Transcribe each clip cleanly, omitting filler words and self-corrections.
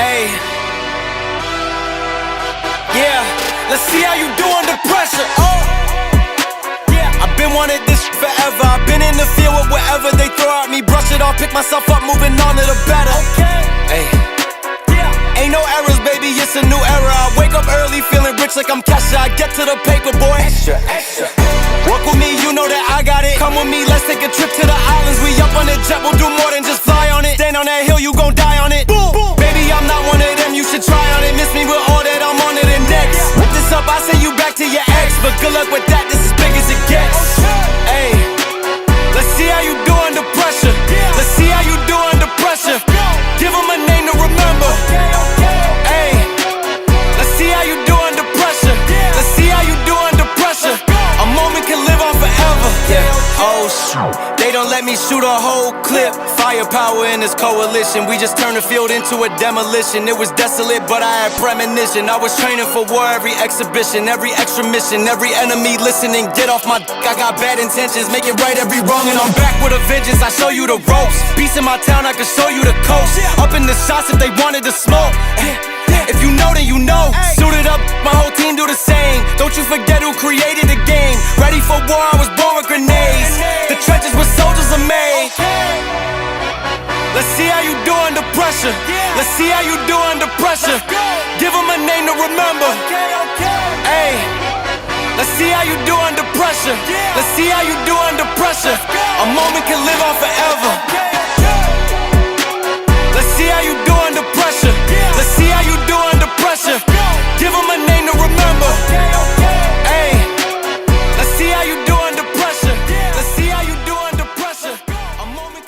Hey, yeah, let's see how you do under pressure. Oh, yeah, I've been wanting this forever. I've been in the field with whatever they throw at me. Brush it off, pick myself up, moving on to the better. Hey, yeah, ain't no errors, baby, it's a new era. I wake up early, feeling rich like I'm Kesha. I get to the paper, boy. Extra, extra. Walk with me, you know that I got it. Come with me, let's take a trip to the islands. We up on the jet, we'll do more than just fly on it. Stand on that hill, you gon' die on it. Boom, boom. Baby, I'm not one of them, you should try on it. Miss me with all that, I'm on to the next. Whip this up, I send you back to your ex. But good luck with that, this is big as it gets. Hey, let's see how you do under pressure. Let's see how you do under pressure. Give them a name to remember. Hey, let's see how you do under pressure. Let's see how you do under pressure. A moment can live on forever. Yeah. Oh shoot, they don't let me shoot a whole clip. Firepower in this coalition. We just turned the field into a demolition. It was desolate, but I had premonition. I was training for war every exhibition, every extra mission, every enemy listening. Get off my I got bad intentions. Make it right every wrong, and I'm back with a vengeance. I show you the ropes. Peace in my town, I can show you the coast. Up in the shots if they wanted to smoke. If you know, then you know. Suited up, my whole team do the same. Don't you forget who created the game. Ready for war, I was born with grenades. The trenches where soldiers are made. Let's see how you do under pressure. Let's see how you do under pressure. Give them a name to remember. Hey, let's see how you do under pressure. Let's see how you do under pressure. A moment can live on forever. Let's see how you do under pressure. Let's see how you do under pressure. Give them a name to remember. Hey, let's see how you do under pressure. Let's see how you do under pressure. A moment.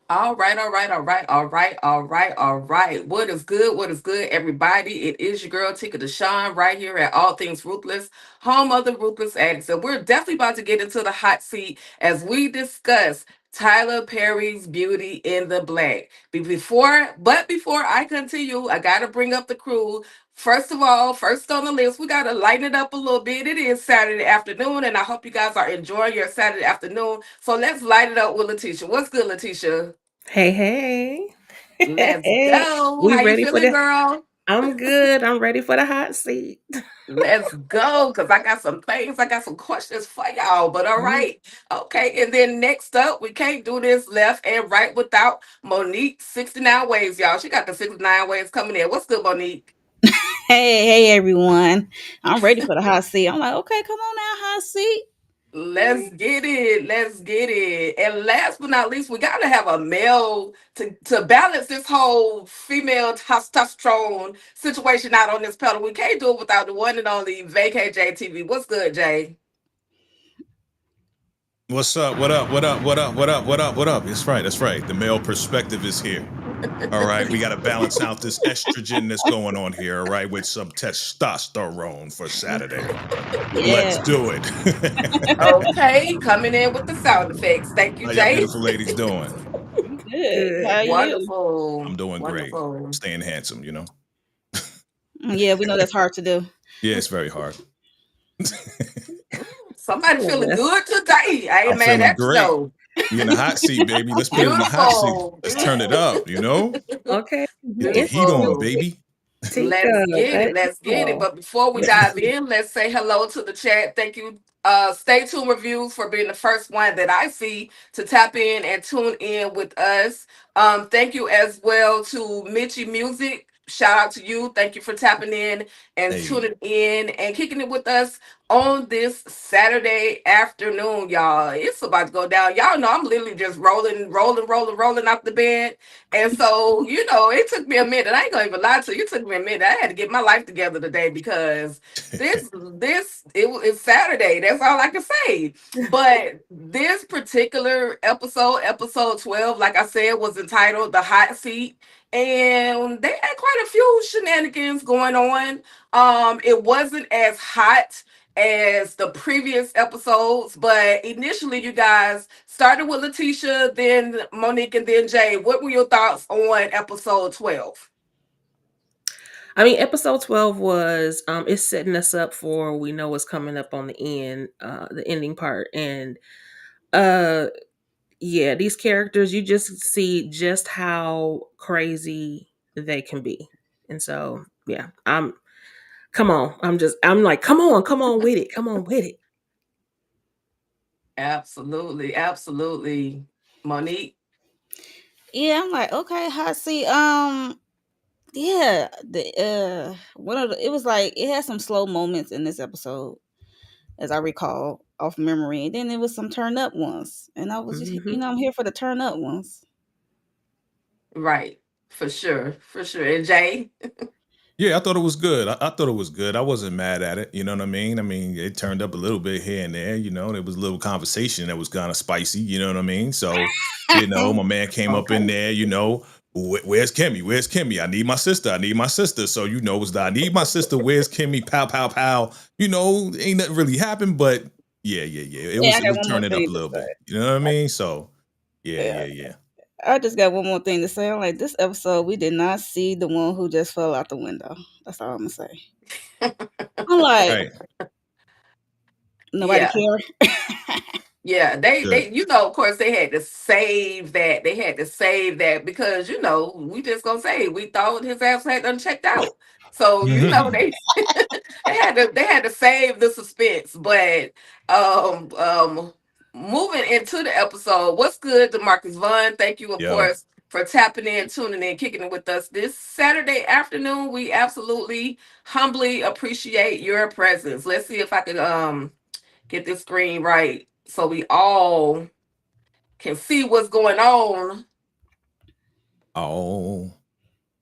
All right, all right, all right, all right, all right, all right. What is good? What is good, everybody? It is your girl Tika Deshawn right here at All Things Ruthless, home of the Ruthless Addicts. And we're definitely about to get into the hot seat as we discuss Tyler Perry's Beauty in the Black. Before I continue, I gotta bring up the crew. First of all, first on the list, we gotta lighten it up a little bit. It is Saturday afternoon, and I hope you guys are enjoying your Saturday afternoon. So let's light it up with Letitia. What's good, Letitia? Hey, hey. Let's Hey, go. we How you ready for feeling, the girl? I'm good. I'm ready for the hot seat. Let's go. Cause I got some things, I got some questions for y'all. But all right. Okay. And then next up, we can't do this left and right without Monique 69 Ways, y'all. She got the 69 Ways coming in. What's good, Monique? Hey, everyone. I'm ready for the hot seat. I'm like, okay, come on now, hot seat. Let's get it. Let's get it. And last but not least, we gotta have a male to balance this whole female testosterone situation out on this pedal. We can't do it without the one and only Vacay JTV. What's good, Jay? What's up? What up? What up? What up? What up? What up? What up? That's right. That's right. The male perspective is here. All right. We got to balance out this estrogen that's going on here. All right. With some testosterone for Saturday. Let's Yeah. do it. Okay, coming in with the sound effects. Thank you, How y'all Jay. beautiful ladies doing? Good. How Good. are you? Wonderful. I'm doing great. Wonderful. Staying handsome, you know? Yeah, we know that's hard to do. Yeah, it's very hard. Somebody feeling Yeah. good today. I ain't I'm mad feeling at you great. though. We in the hot seat, baby. Let's put it in the hot seat. Beautiful. Let's turn it up, you know? Okay. Get the heat on, Beautiful. baby. Let's Tika, get it. let Let's get it. go. But before we dive in, let's say hello to the chat. Thank you. Stay tuned reviews for being the first one that I see to tap in and tune in with us. Thank you as well to Mitchie Music. Shout out to you. Thank you for tapping in and Hey. tuning in and kicking it with us on this Saturday afternoon, y'all. It's about to go down. Y'all know I'm literally just rolling out the bed. And so, it took me a minute. I ain't gonna even lie to you. It took me a minute. I had to get my life together today because it's Saturday. That's all I can say. But this particular episode 12, like I said, was entitled The Hot Seat. And they had quite a few shenanigans going on. It wasn't as hot as the previous episodes, but initially you guys started with Letitia, then Monique, and then Jay. What were your thoughts on episode 12? I mean, episode 12 was it's setting us up for we know what's coming up on the end, the ending part. And uh yeah, these characters, you just see just how crazy they can be. And so yeah, come on. I'm like, come on with it. Come on with it. Absolutely, absolutely. Monique. Yeah, I'm like, okay, hot seat. Yeah, the one of the it was like it had some slow moments in this episode, as I recall off memory, and then there was some turn up ones, and I was just Mhm. I'm here for the turn up ones. Right. For sure. For sure. And Jay. Yeah, I thought it was good. I thought it was good. I wasn't mad at it. You know what I mean? I mean, it turned up a little bit here and there. You know, there was a little conversation that was kind of spicy. You know what I mean? So, you know, my man came up in there. You know, where's Kimmy? Where's Kimmy? I need my sister. I need my sister. So you know, it was the I need my sister. Where's Kimmy? Pow, pow, pow. You know, ain't nothing really happened, but yeah. It Yeah, I was got one more turning up a thing to little say. bit. You know what I mean? So, Yeah. yeah. I just got one more thing to say. I'm like, this episode, we did not see the one who just fell out the window. That's all I'm gonna say. I'm like, Right. nobody Yeah. care. Yeah, Good. they, you know, of course, they had to save that. They had to save that because, you know, we just gonna say we thought his ass had done checked out. So, you know, they they had to save the suspense. But moving into the episode, what's good, DeMarcus Vaughn? Thank you, of Yo. course, for tapping in, tuning in, kicking it with us this Saturday afternoon. We absolutely humbly appreciate your presence. Let's see if I can get this screen right so we all can see what's going on. Oh.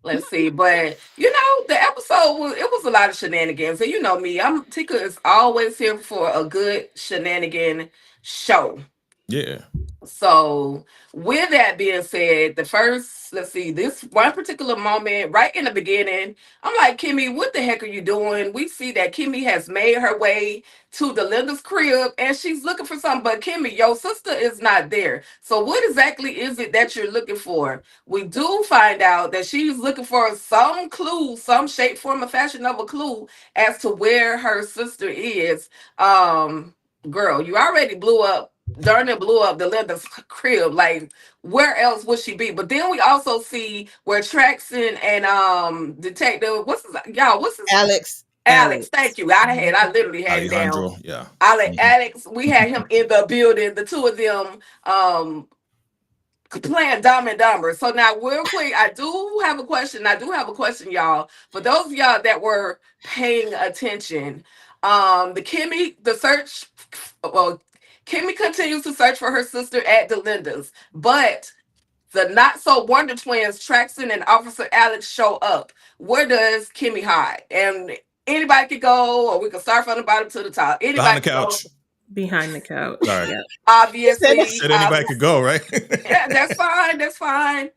Let's see, but you know, the episode was a lot of shenanigans, and you know me, Tika is always here for a good shenanigan show. Yeah. So, with that being said, let's see, this one particular moment right in the beginning, I'm like, Kimmy, what the heck are you doing? We see that Kimmy has made her way to the Linda's crib and she's looking for something, but Kimmy, your sister is not there. So, what exactly is it that you're looking for? We do find out that she's looking for some clue, some shape, form, or fashion of a clue as to where her sister is. Girl, you already blew up the Linda's crib. Like, where else would she be? But then we also see where Traxon and Detective, what's his Alex, thank you. I literally had it down. Alejandro. Yeah. Alex, we had him in the building, the two of them playing Dumb and Dumber. So now, real quick, I do have a question, y'all. For those of y'all that were paying attention, Kimmy continues to search for her sister at Delinda's, but the not so Wonder Twins, Traxon and Officer Alex, show up. Where does Kimmy hide? And anybody could go, or we can start from the bottom to the top. Anybody Behind the can go. couch. Behind the couch. Sorry. Yeah. Obviously, Said anybody could go, right? yeah, that's fine. That's fine.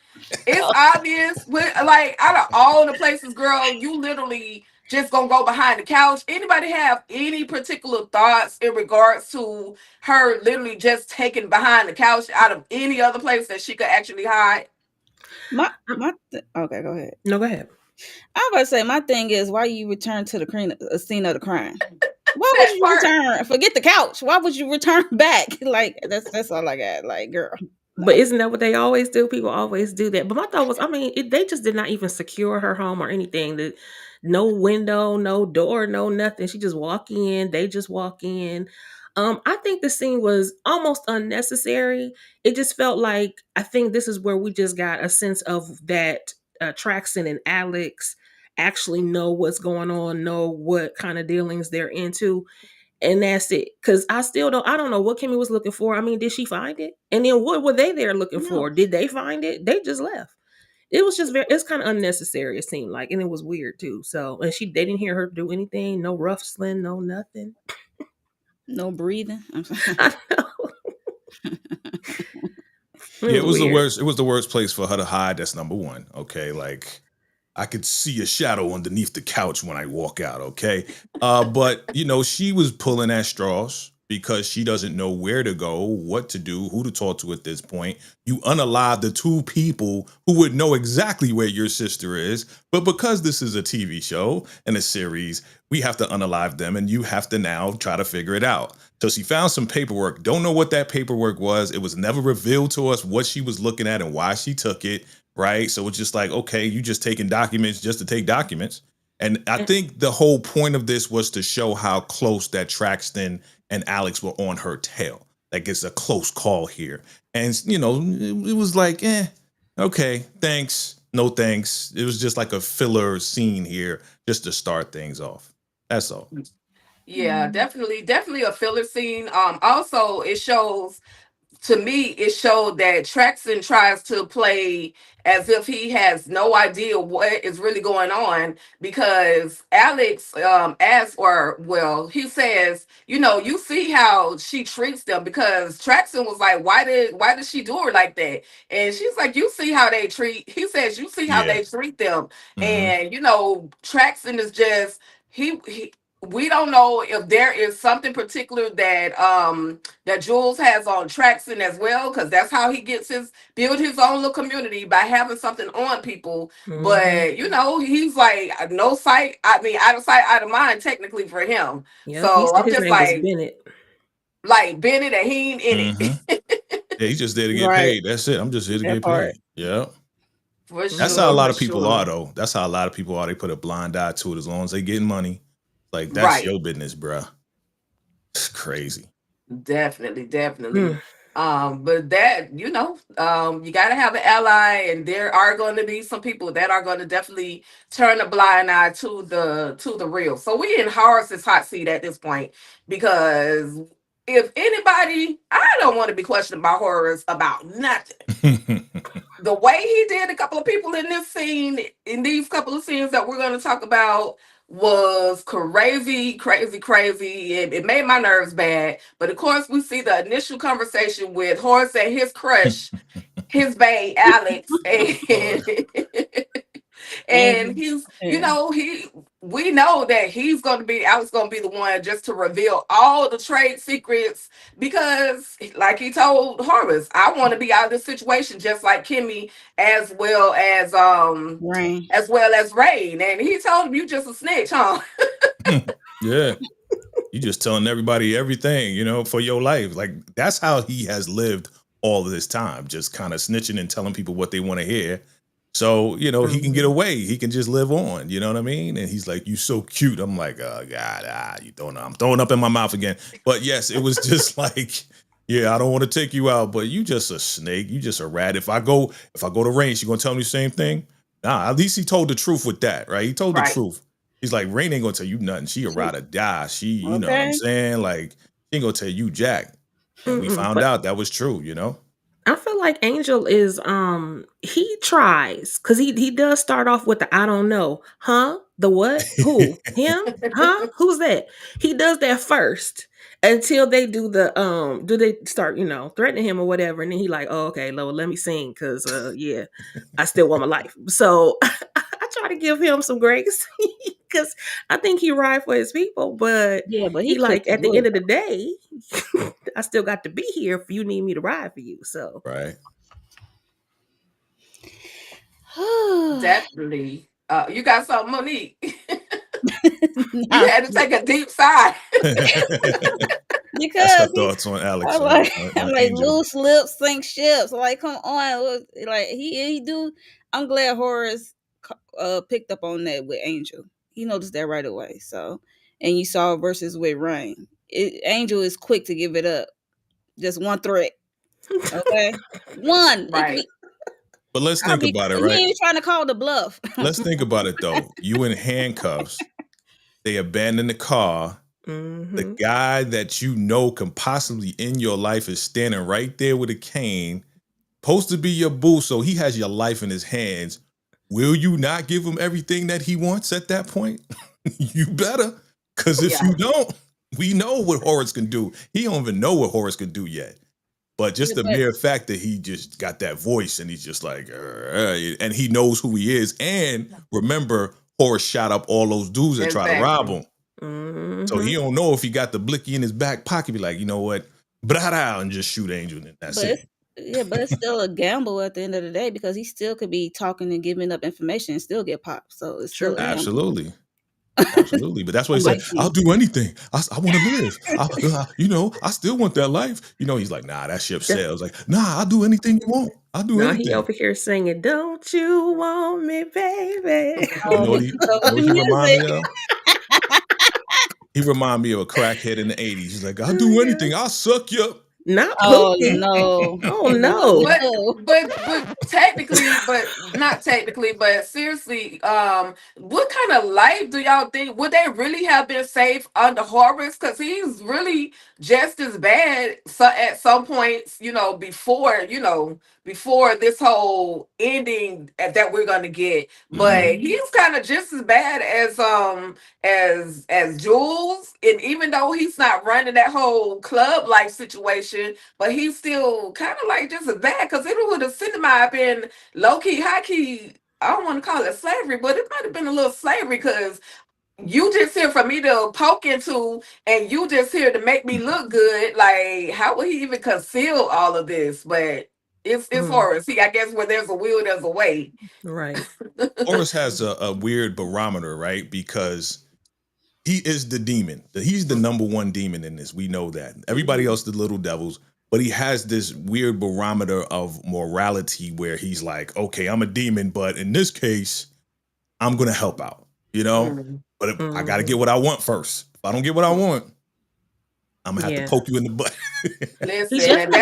It's obvious. Like, out of all the places, girl, you literally just gonna go behind the couch. Anybody have any particular thoughts in regards to her literally just taking behind the couch out of any other place that she could actually hide? Okay, go ahead. No, go ahead. I was about to say, my thing is, why you return to the scene of the crime? Why would you return? Forget the couch. Why would you return back? Like, that's all I got. Like, girl. But isn't that what they always do? People always do that. But my thought was, I mean, they just did not even secure her home or anything. No window, no door, no nothing. She just walk in. They just walk in. I think the scene was almost unnecessary. It just felt like, I think this is where we just got a sense of that Traxon and Alex actually know what's going on, know what kind of dealings they're into. And that's it. Because I don't know what Kimmy was looking for. I mean, did she find it? And then what were they there looking for? Did they find it? They just left. It was just it's kind of unnecessary, it seemed like. And it was weird too. So, and they didn't hear her do anything. No rustling, no nothing. No breathing. I know. Yeah, it was the worst. It was the worst place for her to hide. That's number one. Okay, like I could see a shadow underneath the couch when I walk out. Okay, but you know she was pulling at straws. because she doesn't know where to go, what to do, who to talk to at this point. You unalive the two people who would know exactly where your sister is. But because this is a TV show and a series, we have to unalive them and you have to now try to figure it out. So she found some paperwork. Don't know what that paperwork was. It was never revealed to us what she was looking at and why she took it. Right. So it's just like, okay, you just taking documents just to take documents. And I think the whole point of this was to show how close that Traxton and Alex were on her tail. Like it's a close call here. And, you know, it was like, okay, thanks. No thanks. It was just like a filler scene here just to start things off. That's all. Yeah, definitely a filler scene. Also it shows, to me, it showed that Traxon tries to play as if he has no idea what is really going on, because Alex asks, or well, he says, you know, you see how she treats them, because Traxon was like, why did she do her like that? And she's like, you see how they treat, he says, you see how Yeah. they treat them. Mhm. And you know, Traxon is just, he we don't know if there is something particular that Jules has on Traxon as well, because that's how he gets build his own little community, by having something on people. Mhm. But you know, he's like no sight. I mean, out of sight, out of mind, technically for him. Yeah, he So said I'm his just name was like Bennett. Bennett, and he ain't in it Mhm. Yeah, he's just there to get Right. paid. That's it. I'm just here to That get part. paid. Yeah. for That's sure. how a lot for of people sure. are, though. That's how a lot of people are. They put a blind eye to it as long as they getting money. Like, that's Right. your business, bruh. It's crazy. Definitely. Hmm. But that, you know, you gotta have an ally, and there are going to be some people that are going to definitely turn a blind eye to the real. So we in Horace's hot seat at this point, because if anybody, I don't want to be questioned by Horace about nothing. The way he did a couple of people in this scene, in these couple of scenes that we're going to talk about, was crazy. It made my nerves bad. But of course, we see the initial conversation with Horace and his crush, his bae Alex, and he's, you know, we know that Alex going to be the one just to reveal all the trade secrets, because like he told Horace, I want to be out of this situation just like Kimmy, as well as Rain. And he told him, you just a snitch, huh? Yeah. You just telling everybody everything, you know, for your life. Like, that's how he has lived all of this time, just kind of snitching and telling people what they want to hear. So, you know, he can get away. He can just live on. You know what I mean? And he's like, you so cute. I'm like, oh, God, you don't know. I'm throwing up in my mouth again. But yes, it was just like, yeah, I don't want to take you out, but you just a snake. You just a rat. If I go to Rain, she gonna tell me the same thing? Nah, at least he told the truth with that, right? He told the Right. truth. He's like, Rain ain't gonna tell you nothing. She a ride or die. She, you know what I'm Okay. saying? Like, she ain't gonna tell you jack. And we found But out that was true, you know? I feel like Angel is he tries, because he does start off with the I don't know. Huh? The what? Who? Him? Huh? Who's that? He does that first, until they do they start, you know, threatening him or whatever, and then he like, oh, okay, Lola, let me sing, because yeah, I still want my life. So I try to give him some grace, because I think he ride for his people, but Yeah, but he he like, quick to at the do end it. of the day, I still got to be here if you need me to ride for you. So Right. Definitely. You got something, Monique? You Nah, had to take a deep sigh. That's her because he, thoughts on Alex. I'm on- like, on I'm like, Angel. loose lips sink ships. Like, come on, look, like he do. I'm glad Horace picked up on that with Angel. He noticed that right away. So, and you saw versus with Rain. Angel is quick to give it up. Just one threat. Okay, one. It could Right. be. But let's I'll think be. about it, He right? ain't even trying to call the bluff. Let's think about it, though. You in handcuffs. They abandon the car. The guy that you know can possibly end your life is standing right there with a cane, supposed to be your boo, so he has your life in his hands. Will you not give him everything that he wants at that point? You better, because if Yeah. you don't, we know what Horace can do. He don't even know what Horace can do yet. But just Yeah, the but- mere fact that he just got that voice and he's just like, and he knows who he is. And remember, Horace shot up all those dudes that tried to rob him. So he don't know if he got the blicky in his back pocket. Be like, you know what, blah, and just shoot Angel, and that's But it. but it's still a gamble at the end of the day because he still could be talking and giving up information and still get popped. So it's still True. a gamble. Absolutely. Absolutely. But that's what he said. Like you. I'll do anything. I want to live. I still want that life. He's like, nah, that ship sails. Like, nah, I'll do anything you want. I'll do Now anything. he over here singing, "Don't you want me, baby?" You know what he remind me of? He remind me of a crackhead in the 80s. He's like, I'll do anything. I'll suck you up. Not Oh Pookie. no. Oh no. But technically, but not technically, but seriously, what kind of life do y'all think would they really have been safe under Horace? Because he's really just as bad at some points, before this whole ending that we're gonna get. But he's kind of just as bad as Jules, and even though he's not running that whole club life situation, but he's still kind of like just as bad because it would have semi been low key, high key. I don't want to call it slavery, but it might have been a little slavery because you just here for me to poke into, and you just here to make me look good. Like, how would he even conceal all of this? But it's Horace. I guess where there's a will, there's a way. Right. Horace has a weird barometer, right? Because he is the demon. He's the number one demon in this. We know that. Everybody else, the little devils. But he has this weird barometer of morality where he's like, okay, I'm a demon, but in this case, I'm going to help out, But I got to get what I want first. If I don't get what I want, I'm going to have to poke you in the butt. Listen, and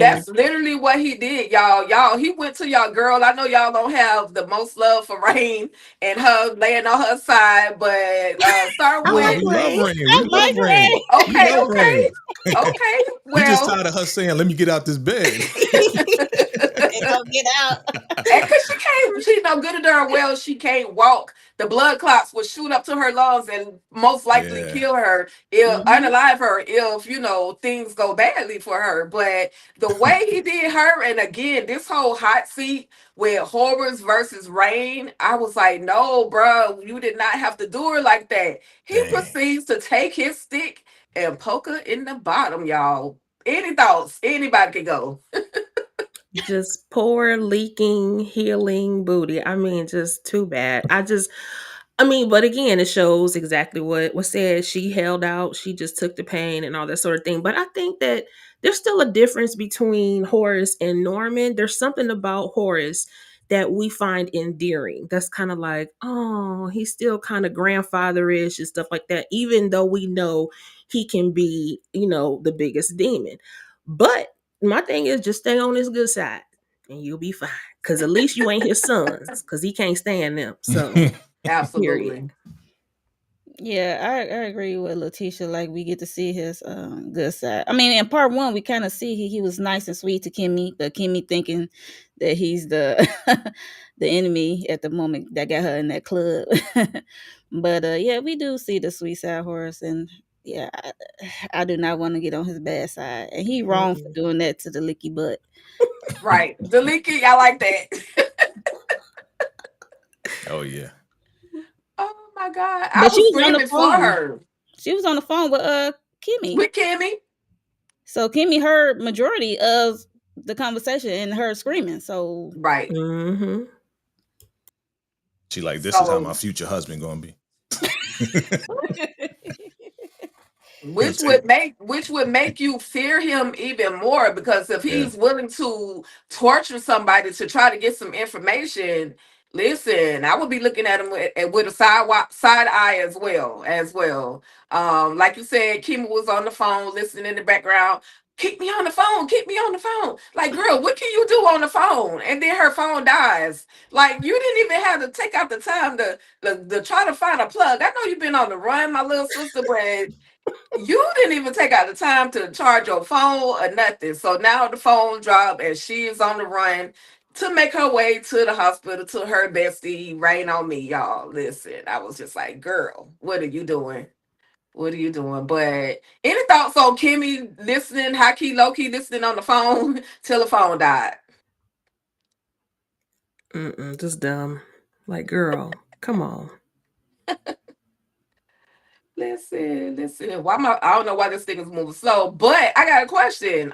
that's literally what he did, y'all. He went to y'all girl. I know y'all don't have the most love for Rain and her laying on her side, but start with. We love Rain. Okay. We just tired of her saying, "Let me get out this bed." Don't get out. And because she know good and darn well she can't walk. The blood clots will shoot up to her lungs and most likely kill her, unalive her if things go badly for her. But the way he did her, and again, this whole hot seat with Horace versus Rain, I was like, no, bro, you did not have to do her like that. He proceeds to take his stick and poke her in the bottom, y'all. Any thoughts? Anybody can go. Just poor, leaking, healing booty. I mean, just too bad. But again, it shows exactly what was said. She held out. She just took the pain and all that sort of thing. But I think that there's still a difference between Horace and Norman. There's something about Horace that we find endearing. That's kind of like, oh, he's still kind of grandfatherish and stuff like that, even though we know he can be, the biggest demon. But my thing is just stay on his good side and you'll be fine. Because at least you ain't his sons, because he can't stand them. So absolutely. Period. Yeah, I agree with Letitia. Like, we get to see his good side. I mean, in part one, we kind of see he was nice and sweet to Kimmy, but Kimmy thinking that he's the the enemy at the moment that got her in that club. But yeah, we do see the sweet side Horace, and yeah, I do not want to get on his bad side, and he wrong for doing that to the licky butt. Right, the licky, I like that. Oh yeah. Oh my God! But she was on the phone for her. She was on the phone with Kimmy. With Kimmy. So Kimmy heard majority of the conversation and her screaming. So right. Mm-hmm. She like, this is how my future husband gonna be. Which would make you fear him even more, because if he's willing to torture somebody to try to get some information, listen, I would be looking at him with a side eye as well. Like you said, Kimmy was on the phone listening in the background. Keep me on the phone. Like, girl, what can you do on the phone? And then her phone dies. Like, you didn't even have to take out the time to try to find a plug. I know you've been on the run, my little sister, but you didn't even take out the time to charge your phone or nothing. So now the phone dropped and she is on the run to make her way to the hospital to her bestie. Rain on me, y'all. Listen, I was just like, girl, what are you doing? What are you doing? But any thoughts on Kimmy listening, high key, low key listening on the phone till the phone died? Just dumb. Like, girl, come on. Listen. I don't know why this thing is moving slow, but I got a question.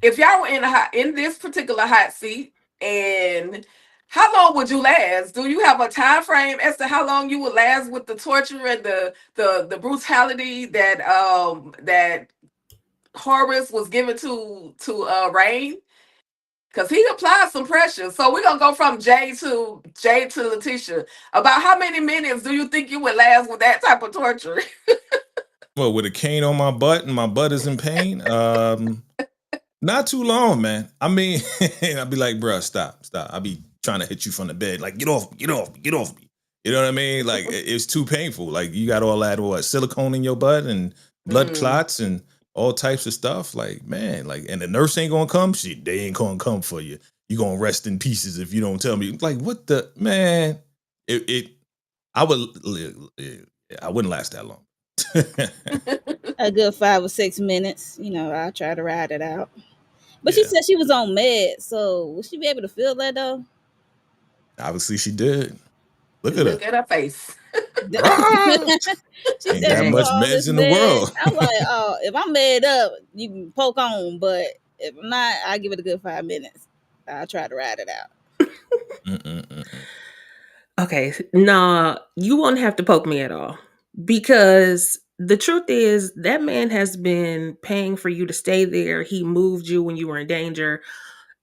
If y'all were in this particular hot seat, and how long would you last? Do you have a time frame as to how long you would last with the torture and the brutality that Horace was given to Rain? Because he applied some pressure. So we're gonna go from Jay to Letitia. About how many minutes do you think you would last with that type of torture? Well, with a cane on my butt and my butt is in pain, not too long, man. I mean, I'd be like, bruh, stop. I'll be trying to hit you from the bed, like, get off me. You know what I mean? Like, it's too painful. Like, you got all that silicone in your butt and blood clots and all types of stuff. Like, man, like, and the nurse ain't gonna come. Shit, they ain't gonna come for you. You gonna rest in pieces if you don't tell me. Like, what the man? I wouldn't last that long. A good 5 or 6 minutes. I'll try to ride it out. But she said she was on meds, so will she be able to feel that though? Obviously, she did. Look at her face. She ain't that much meds in the world. I'm like, oh, if I'm mad up, you can poke on, but if I'm not, I'll give it a good 5 minutes. I'll try to ride it out. Okay, nah, you won't have to poke me at all, because the truth is that man has been paying for you to stay there. He moved you when you were in danger.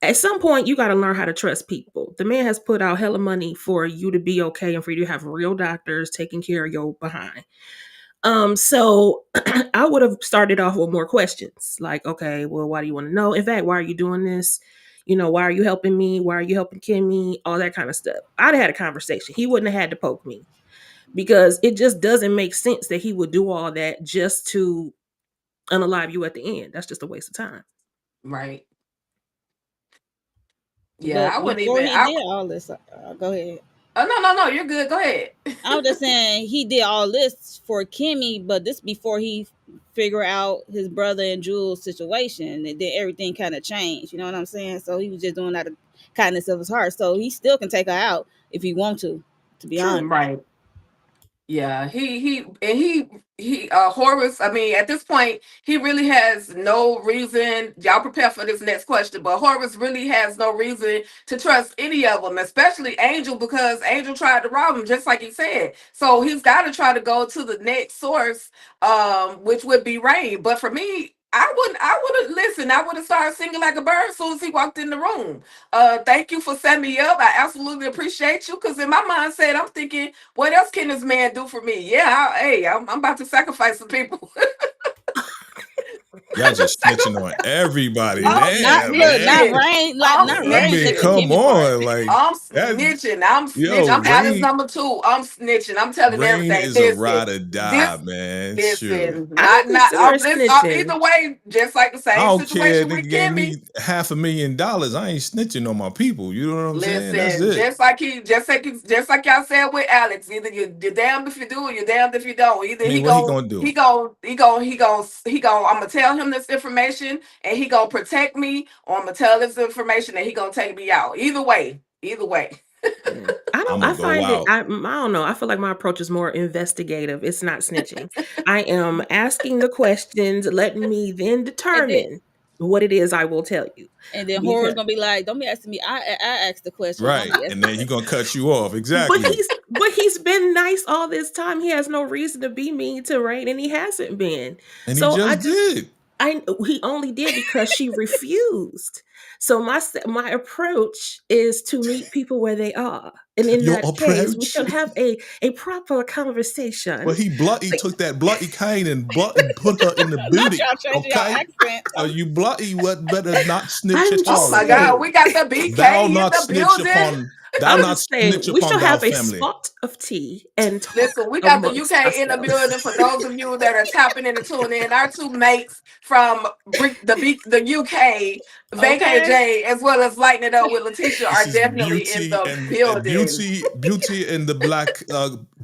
At some point, you got to learn how to trust people. The man has put out hella money for you to be okay and for you to have real doctors taking care of your behind. So I would have started off with more questions like, okay, well, why do you want to know? In fact, why are you doing this? Why are you helping me? Why are you helping Kimmy? All that kind of stuff. I'd have had a conversation. He wouldn't have had to poke me, because it just doesn't make sense that he would do all that just to unalive you at the end. That's just a waste of time. Right. Yeah, but I wouldn't before even. He did all this. Go ahead. Oh, no, you're good. Go ahead. I was just saying he did all this for Kimmy, but this before he figure out his brother and Jules' situation, and then everything kind of changed. You know what I'm saying? So he was just doing out of kindness of his heart. So he still can take her out if he want to be honest. Right. Yeah, Horace, I mean, at this point, he really has no reason. Y'all prepare for this next question, but Horace really has no reason to trust any of them, especially Angel, because Angel tried to rob him, just like he said. So he's got to try to go to the next source, which would be Rain. But for me, I would have started singing like a bird as soon as he walked in the room. Thank you for setting me up. I absolutely appreciate you, because in my mindset, I'm thinking, what else can this man do for me? Yeah, I'm about to sacrifice some people. Y'all just snitching on everybody. Not Rain. Not Rain. I mean, come on. Like, I'm snitching. I'm Alice number 2. I'm snitching. I'm telling Rain everything. is a ride or die, man. Listen, Sure. Either way, just like the same situation with Kimmy. $500,000. I ain't snitching on my people. You know what I'm saying? That's it. Just like y'all said with Alex. Either you're damned if you do, or you're damned if you don't. Either what he gonna do? I'm gonna tell him this information and he gonna protect me, or I'm gonna tell this information and he gonna take me out. Either way. I don't know. I feel like my approach is more investigative. It's not snitching. I am asking the questions, letting me then determine what it is I will tell you. And then Horace gonna be like, don't be asking me. I asked the question. Right. And then he's gonna cut you off. Exactly. But he's been nice all this time. He has no reason to be mean to Rain, and he hasn't been. And so he did. He only did because she refused. So my approach is to meet people where they are, and in case, we should have a proper conversation. Well, he took that bloody cane and put her in the booty. Okay, so you bloody what better not snitch at all. Oh my God, we got the BK in the building. I'm just saying, we should have a spot of tea and talk. Listen, we got the UK in the building. For those of you that are tapping in and tuning in, our 2 mates from the UK, Vacay J, as well as Lighting It Up with Letitia, are definitely in the building. Beauty and the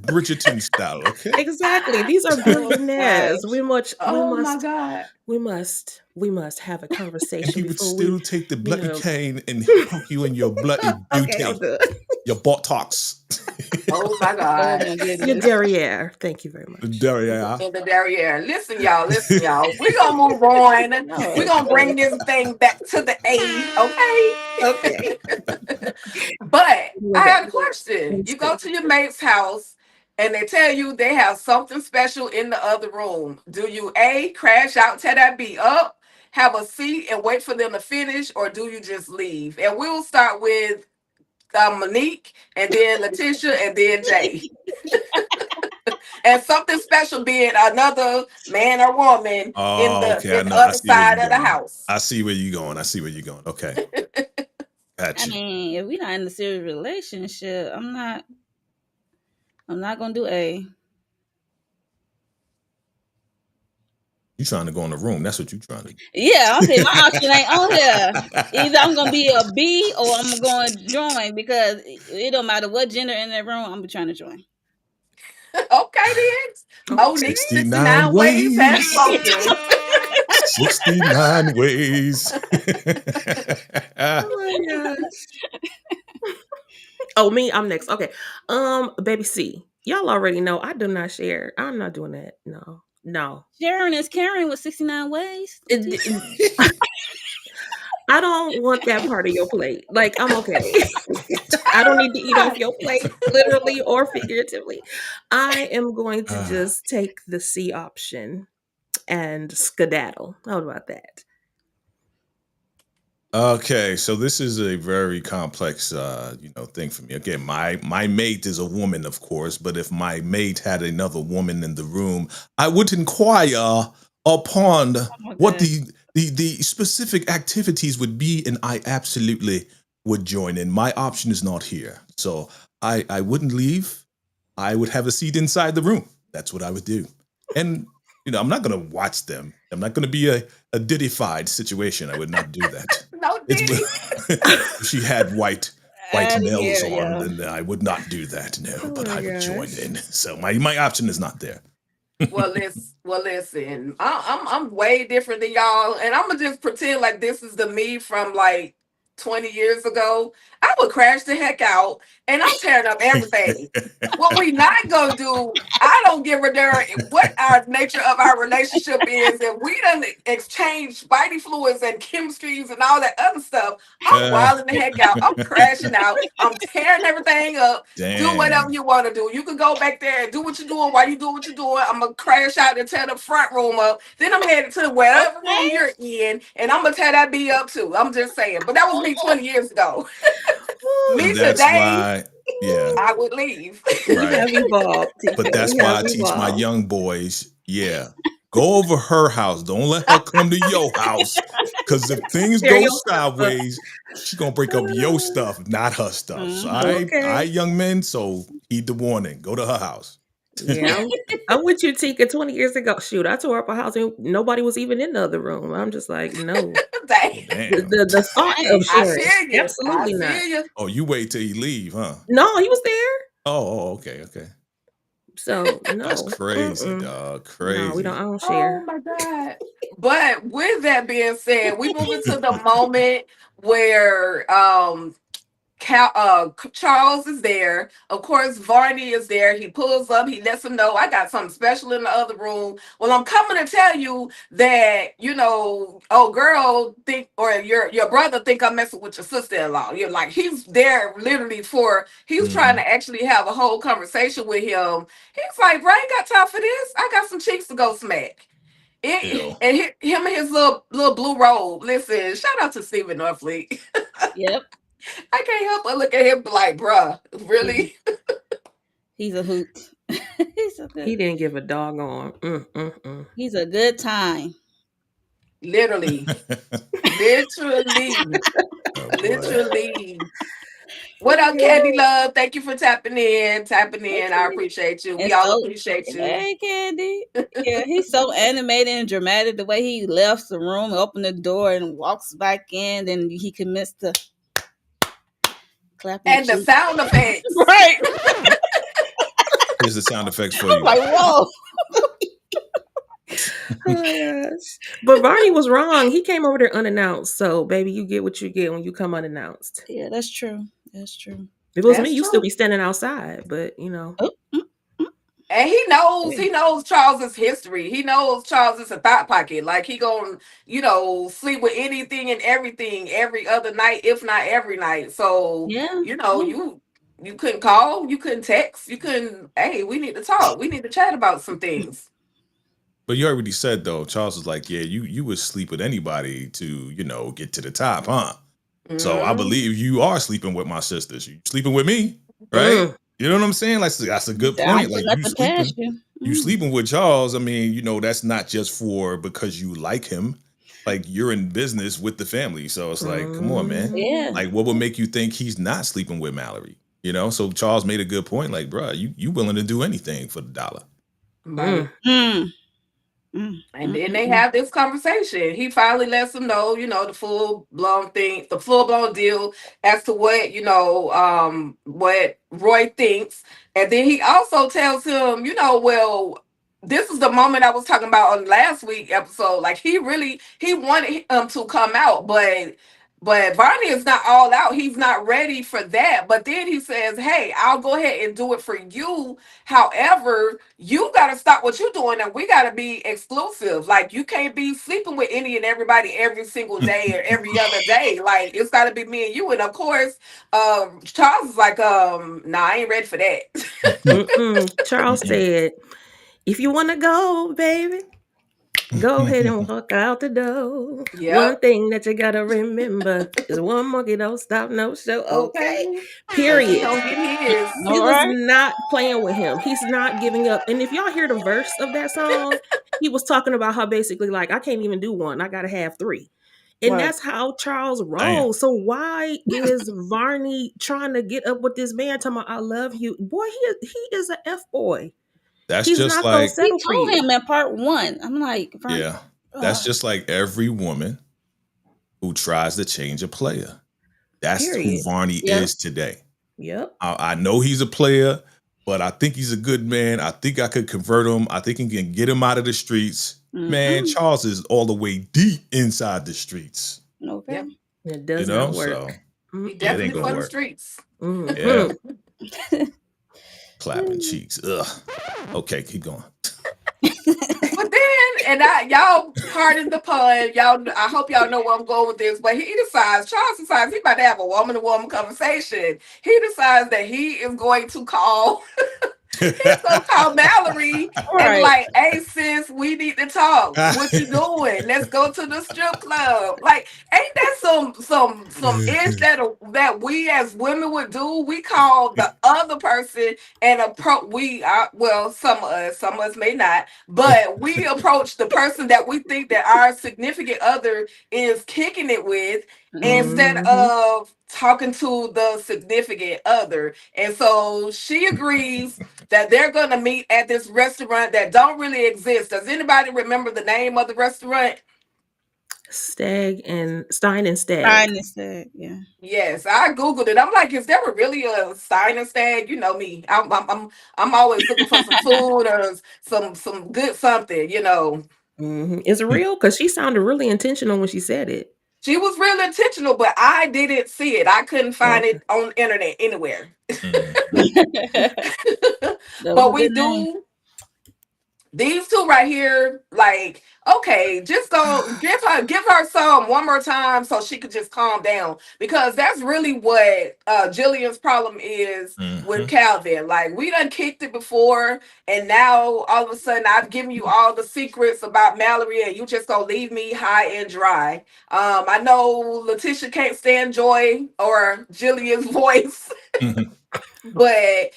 Bridgerton style, okay? Exactly. These are Oh, billionaires. gosh. We Oh my must God. we must have a And conversation he would before we, still take the you bloody know. cane and poke you in your bloody Okay, I'm booty, good. your buttocks. Oh my Oh God. my Your goodness. derriere. Thank you very much. Derriere. In the derriere. Listen, y'all. Listen, y'all. We're going to move on. No. We're going to bring this thing back to the A. Okay. Okay. But We're I back. had a question. Let's You go. go to your mate's house and they tell you they have something special in the other room. Do you A, crash out, tear that B up, have a seat and wait for them to finish, or do you just leave? And we'll start with Monique and then Letitia and then Jay. And something special being another man or woman Oh, okay. I in the know. I other see where side you're of the going. house. I see where you're going. I see where you're going. Okay. I Gotcha. mean, if we're not in a serious relationship, I'm not gonna do A. You trying to go in the room. That's what you trying to do. Yeah, I'm saying my option ain't on here. Either I'm gonna be a B or I'm going to join because it don't matter what gender in that room. I'm trying to join. Okay, then. Monique 69 69 ways has ways. spoken. 69 ways. Oh my gosh. Oh, me, I'm next. Okay. Baby C. Y'all already know I do not share. I'm not doing that. No. Sharon is Karen with 69 ways. I don't want that part of your plate. Like, I'm okay. I don't need to eat off your plate, literally or figuratively. I am going to just take the C option and skedaddle. How about that? Okay, so this is a very complex, thing for me. Again, my mate is a woman, of course, but if my mate had another woman in the room, I would inquire upon what Okay. the specific activities would be, and I absolutely would join in. My option is not here, so I wouldn't leave. I would have a seat inside the room. That's what I would do, and I'm not gonna watch them. I'm not gonna be a diddified situation. I would not do that. No diddy. If she had white nails Yeah, yeah. on, then I would not do that. No, Oh but my I would join gosh. in. So my option is not there. Well, listen. I'm way different than y'all, and I'm gonna just pretend like this is the me from like 20 years ago. I would crash the heck out, and I'm tearing up everything. What we not gonna do, I don't give a darn what our nature of our relationship is. If we done exchange body fluids and chemistries and all that other stuff, I'm wilding the heck out. I'm crashing out. I'm tearing everything up. Do whatever Damn. you want to do. You can go back there and do what you're doing while you do what you're doing. I'm gonna crash out and tear the front room up. Then I'm headed to whatever room you're in, and I'm gonna tear that B up too. I'm just saying. But that was me 20 years ago. Me And that's today, why, yeah, I would leave. We right. have evolved. But TK. that's We why have I teach my evolved. young boys, yeah, go over her house. Don't let her come to your house. Because if things Tear go your stuff up. sideways, she's gonna break up your stuff, not her stuff. So I Okay. young men, so heed the warning. Go to her house. Yeah, I'm with you, Tika. 20 years ago, shoot, I tore up a house and nobody was even in the other room. I'm just like, no. Dang. Damn. The thought of I sharing, feel you. absolutely I not. feel you. Oh, you wait till you leave, huh? No, he was there. Oh, okay. So That's no. crazy, Mm-mm. dog. No, Crazy. I don't Oh share. my God. But with that being said, we move into the moment where Charles is there. Of course, Varney is there. He pulls up. He lets him know I got something special in the other room. Well, I'm coming to tell you that oh girl think or your brother think I'm messing with your sister-in-law. You're like he's there literally he's trying to actually have a whole conversation with him. He's like, bro, I ain't got time for this. I got some cheeks to go smack. Ew. And him and his little blue robe. Listen, shout out to Stephen Norfleet. Yep. I can't help but look at him like, bruh, really? He's a hoot. He didn't give a doggone. He's a good time. Literally. Oh, boy. Literally. What up, Candy Love? Thank you for tapping in. I appreciate you. We And all so- appreciate you. Hey, Candy. Yeah, he's so animated and dramatic. The way he left the room, opened the door, and walks back in, then he commits to clapping. And the sound effects. Right. Here's the sound effects for I'm you. like, whoa. Oh my gosh. But Barney was wrong. He came over there unannounced. So, baby, you get what you get when you come unannounced. Yeah, that's true. That's true. If it was me, That's you still true. be standing outside. But, you know. Oh, And he knows Charles's history. He knows Charles is a thought pocket. Like he gonna, sleep with anything and everything every other night, if not every night. So, yeah. you couldn't call, you couldn't text, you couldn't, hey, we need to talk. We need to chat about some things. But you already said though, Charles was like, yeah, you would sleep with anybody to, get to the top, huh? So I Mhm. believe you are sleeping with my sisters. You sleeping with me, right? Mm. You know what I'm saying? Like that's a good I point. don't Like put nothing past you. you sleeping with Charles. I mean, that's not just for because you like him. Like you're in business with the family. So it's like, come on, man. Yeah. Like what would make you think he's not sleeping with Mallory? So Charles made a good point. Like, bro, you willing to do anything for the dollar. Right. Mm. And then they have this conversation. He finally lets them know, the full blown deal as to what Roy thinks. And then he also tells him, well, this is the moment I was talking about on last week episode. Like he wanted him to come out, but Barney is not all out. He's not ready for that. But then he says, hey, I'll go ahead and do it for you. However, you got to stop what you're doing and we got to be exclusive. Like, you can't be sleeping with any and everybody every single day or every other day. Like, it's got to be me and you. And of course, Charles is like, nah, I ain't ready for that. Charles said, if you want to go, baby, go ahead and walk out the door. Yep. One thing that you gotta remember is one monkey don't stop no show. Okay. He Period. don't get his. He All was right. not playing with him. He's not giving up. And if y'all hear the verse of that song, he was talking about how basically like I can't even do one. I gotta have three. And Right. that's how Charles Damn. rolls. So why is Varney trying to get up with this man talking about I love you? Boy, he is an F boy. That's He's just not gonna like settle He for told you. him in part 1. I'm like, yeah. That's ugh. just like every woman who tries to change a player. That's who Period. Varney Yep. is today. Yep. I know he's a player, but I think he's a good man. I think I could convert him. I think he can get him out of the streets. Man, Charles is all the way deep inside the streets. Okay. Yep. It does not work. So He ain't definitely gonna for the work. streets. Mhm. Yeah. Clapping cheeks. Ugh. Okay, keep going. But then, y'all pardon the pun, I hope y'all know where I'm going with this, but Charles decides he's about to have a woman-to-woman conversation. He decides that he is going to call Mallory and Right. like, hey sis, we need to talk. What you doing? Let's go to the strip club. Like, ain't that some ish that we as women would do? We call the other person and some of us may not, but we approach the person that we think that our significant other is kicking it with instead of talking to the significant other. And so she agrees that they're going to meet at this restaurant that don't really exist. Does anybody remember the name of the restaurant? Stein and Stag. I understand. Yeah. Yes, I googled it. I'm like, is there really a Stein and Stag? You know me. I'm always looking for some food or some good something. Is it real? Because she sounded really intentional when she said it. She was real intentional, but I didn't see it. I couldn't find it on the internet anywhere. But we do. These two right here, like, okay, just go give her some one more time so she could just calm down, because that's really what Jillian's problem is with Calvin. Like, we done kicked it before, and now all of a sudden I've given you all the secrets about Mallory, and you just gonna leave me high and dry. I know Letitia can't stand Joy or Jillian's voice. But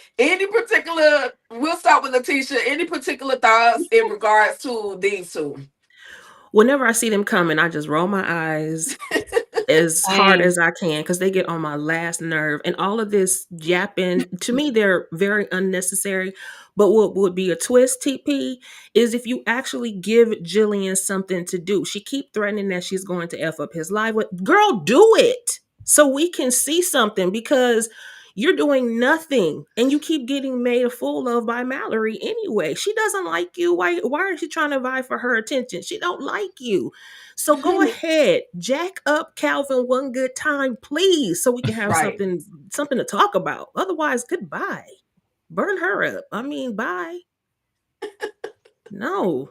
we'll start with Letitia. Any particular thoughts in regards to these two? Whenever I see them coming, I just roll my eyes as hard as I can because they get on my last nerve. And all of this yapping, to me, they're very unnecessary. But what would be a twist, TP, is if you actually give Jillian something to do. She keep threatening that she's going to F up his life. Girl, do it so we can see something, because You're doing nothing, and you keep getting made a fool of by Mallory anyway. She doesn't like you. Why are you trying to vie for her attention? She don't like you. So go ahead, jack up Calvin one good time, please, so we can have Right. something to talk about. Otherwise, goodbye. Burn her up. I mean, bye. No.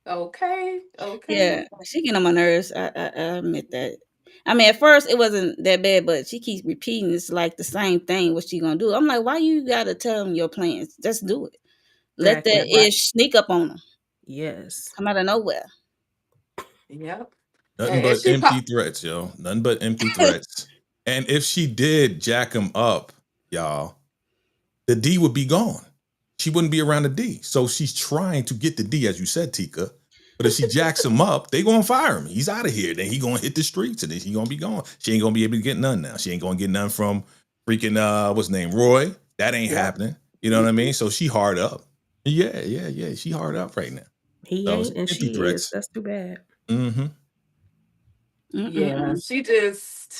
Okay. Yeah, she getting on my nerves. I admit that. I mean, at first it wasn't that bad, but she keeps repeating it's like the same thing. What she gonna do? I'm like, why you gotta tell them your plans? Just do it. Let that Exactly. ish sneak up on them. Yes. Come out of nowhere. Yep. Nothing And but she empty threats, yo. Nothing but empty threats. And if she did jack him up, y'all, the D would be gone. She wouldn't be around the D. So she's trying to get the D, as you said, Tika. But if she jacks him up, they gonna fire him. He's out of here. Then he gonna hit the streets, and then he gonna be gone. She ain't gonna be able to get none now. She ain't gonna get none from freaking what's his name, Roy. That ain't happening. You know what I mean? So she hard up. Yeah. She hard up right now. He So ain't, and empty she threats. is. That's too bad. Mm-hmm. Yeah, she just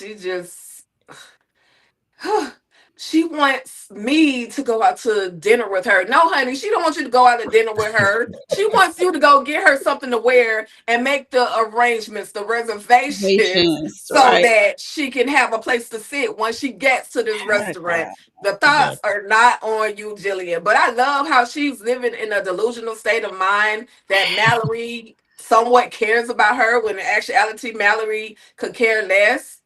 she wants me to go out to dinner with her. No, honey, she don't want you to go out to dinner with her. She wants you to go get her something to wear and make the arrangements, the reservations, so Right. that she can have a place to sit when she gets to this restaurant. The thoughts are not on you, Jillian. But I love how she's living in a delusional state of mind that Mallory somewhat cares about her, when in actuality Mallory could care less.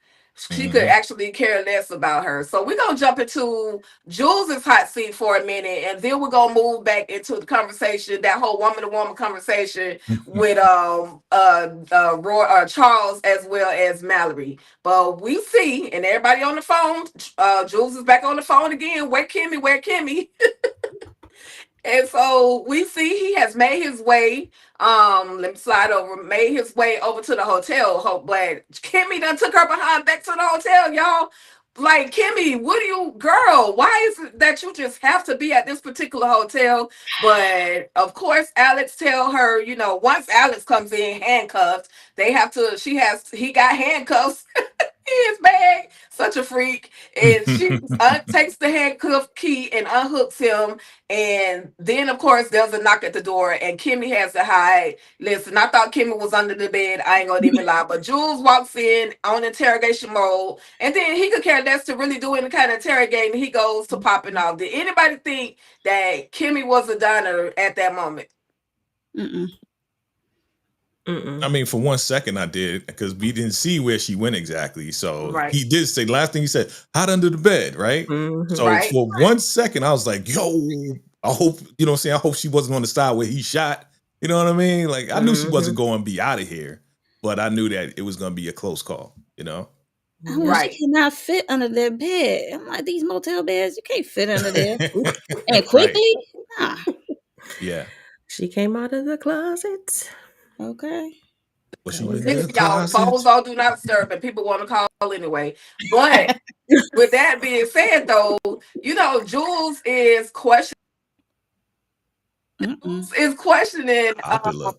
She could actually care less about her. So we're gonna jump into Jules' hot seat for a minute, and then we're gonna move back into the conversation, that whole woman to woman conversation with Roy, Charles, as well as Mallory. But we see, and everybody on the phone, Jules is back on the phone again. Where Kimmy? Where Kimmy? And so we see he has made his way. Let me slide over. Made his way over to the hotel. But Kimmy done took her behind back to the hotel, y'all. Like, Kimmy, what do you, girl? Why is it that you just have to be at this particular hotel? But of course, Alex tell her, once Alex comes in handcuffed, he got handcuffs in his bag. Such a freak. And she takes the handcuff key and unhooks him. And then, of course, there's a knock at the door, and Kimmy has to hide. Listen, I thought Kimmy was under the bed. I ain't gonna even lie. But Jules walks in on interrogation mode, and then he could care less to really do any kind of interrogating. He goes to popping off. Did anybody think that Kimmy was a diner at that moment? I mean, for 1 second I did, because we didn't see where she went exactly. So he did say, last thing he said, hide under the bed, right? So for 1 second I was like, yo, I hope, you know what I'm saying? I hope she wasn't on the side where he shot. You know what I mean? Like, I knew she wasn't going to be out of here, but I knew that it was going to be a close call, She cannot fit under that bed. I'm like, these motel beds, you can't fit under there. And quickly? Nah. Yeah. She came out of the closet. Okay. Y'all, phones all do not disturb, and people want to call anyway. But with that being said, though, Jules is questioning. Popular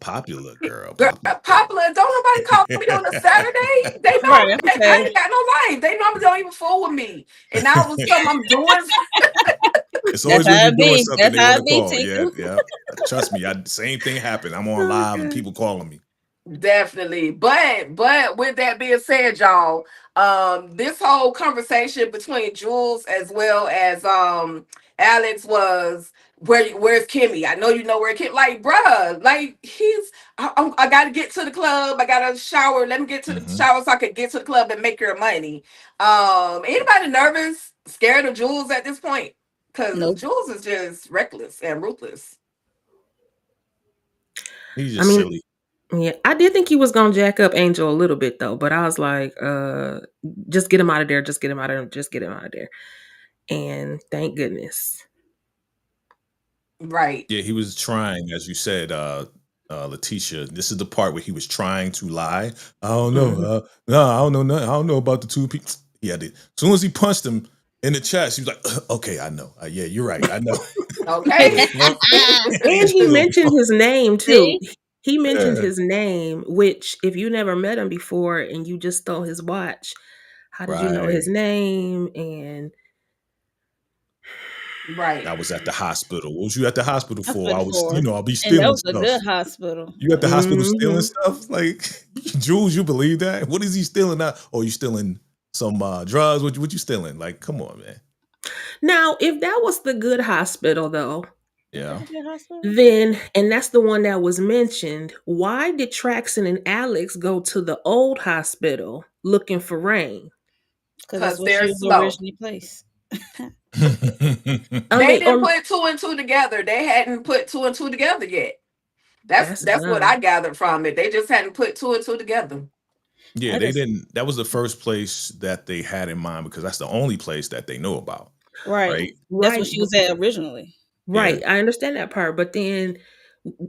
girl. Popular. Don't nobody call me on a Saturday. They know I ain't got no life. They normally don't even fool with me. And now all of a sudden I'm doing. It's always when you're doing something they want to call. Yeah. Trust me, same thing happened. I'm on live and people calling me. Definitely. But with that being said, y'all, this whole conversation between Jules as well as Alex was, where's Kimmy? I know you know where Kimmy. Like, bruh, like I gotta get to the club. I gotta shower. Let me get to the shower so I can get to the club and make your money. Anybody nervous, scared of Jules at this point? Because Jules is just reckless and ruthless. He's just silly. Yeah, I did think he was gonna jack up Angel a little bit though, but I was like, just get him out of there, just get him out of there. And thank goodness. Right. Yeah, he was trying, as you said, Letitia. This is the part where he was trying to lie. I don't know. No, I don't know nothing. I don't know about the two people. Yeah, as soon as he punched him in the chest, he was like, okay, I know. Yeah, you're right. I know. Okay. And he mentioned his name too. He mentioned his name, which if you never met him before and you just stole his watch, How did you know Right. his name? And Right. I was at the hospital. What was you at the hospital for? I Hospital was, for, I'll be and that stealing was a good stuff. hospital. You at the hospital stealing Mhm. stuff? Like, Jules, you believe that? What is he stealing now? Oh, you stealing some drugs? What you stealing? Like, come on, man. Now, if that was the good hospital, though, Was that Yeah. a good hospital? then, and that's the one that was mentioned, why did Traxon and Alex go to the old hospital looking for Rain? Because that's Because where she they're was slow. originally placed. I They mean, didn't put two and two together. They hadn't put two and two together yet. that's That's what I dumb. gathered from it. They just hadn't put two and two together. Yeah, I they just didn't. That was the first place that they had in mind because that's the only place that they know about, right. right? That's where Right, she was at originally. Yeah. right. I understand that part, but then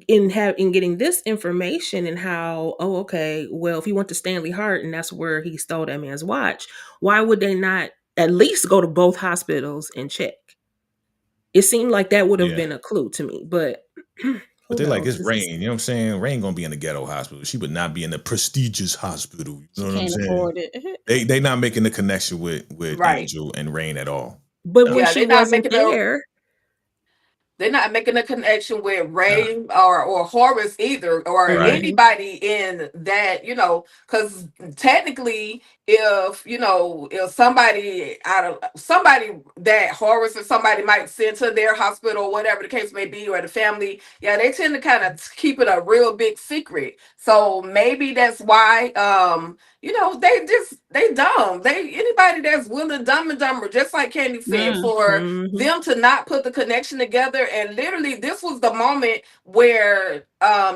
in getting this information and how, oh, okay, well, if he went to Stanley Hart and that's where he stole that man's watch, why would they not at least go to both hospitals and check? It seemed like that would have Yeah. been a clue to me, but But who they're like, knows? it's Rain. You know what I'm saying? Rain gonna be in the ghetto hospital. She would not be in the prestigious hospital. You She know what I'm can't saying? afford it. They not making the connection with Right. Angel and Rain at all. But No. when Yeah, she they're not wasn't making a there, they're not making a connection with Ray or Horace either, or Right. anybody in that, because technically, if somebody that Horace or somebody might send to their hospital, or whatever the case may be, or the family, yeah, they tend to kind of keep it a real big secret. So maybe that's why, they dumb. Anybody that's willing, Dumb and Dumber, just like Candy said, for mhm. them to not put the connection together. And literally, this was the moment where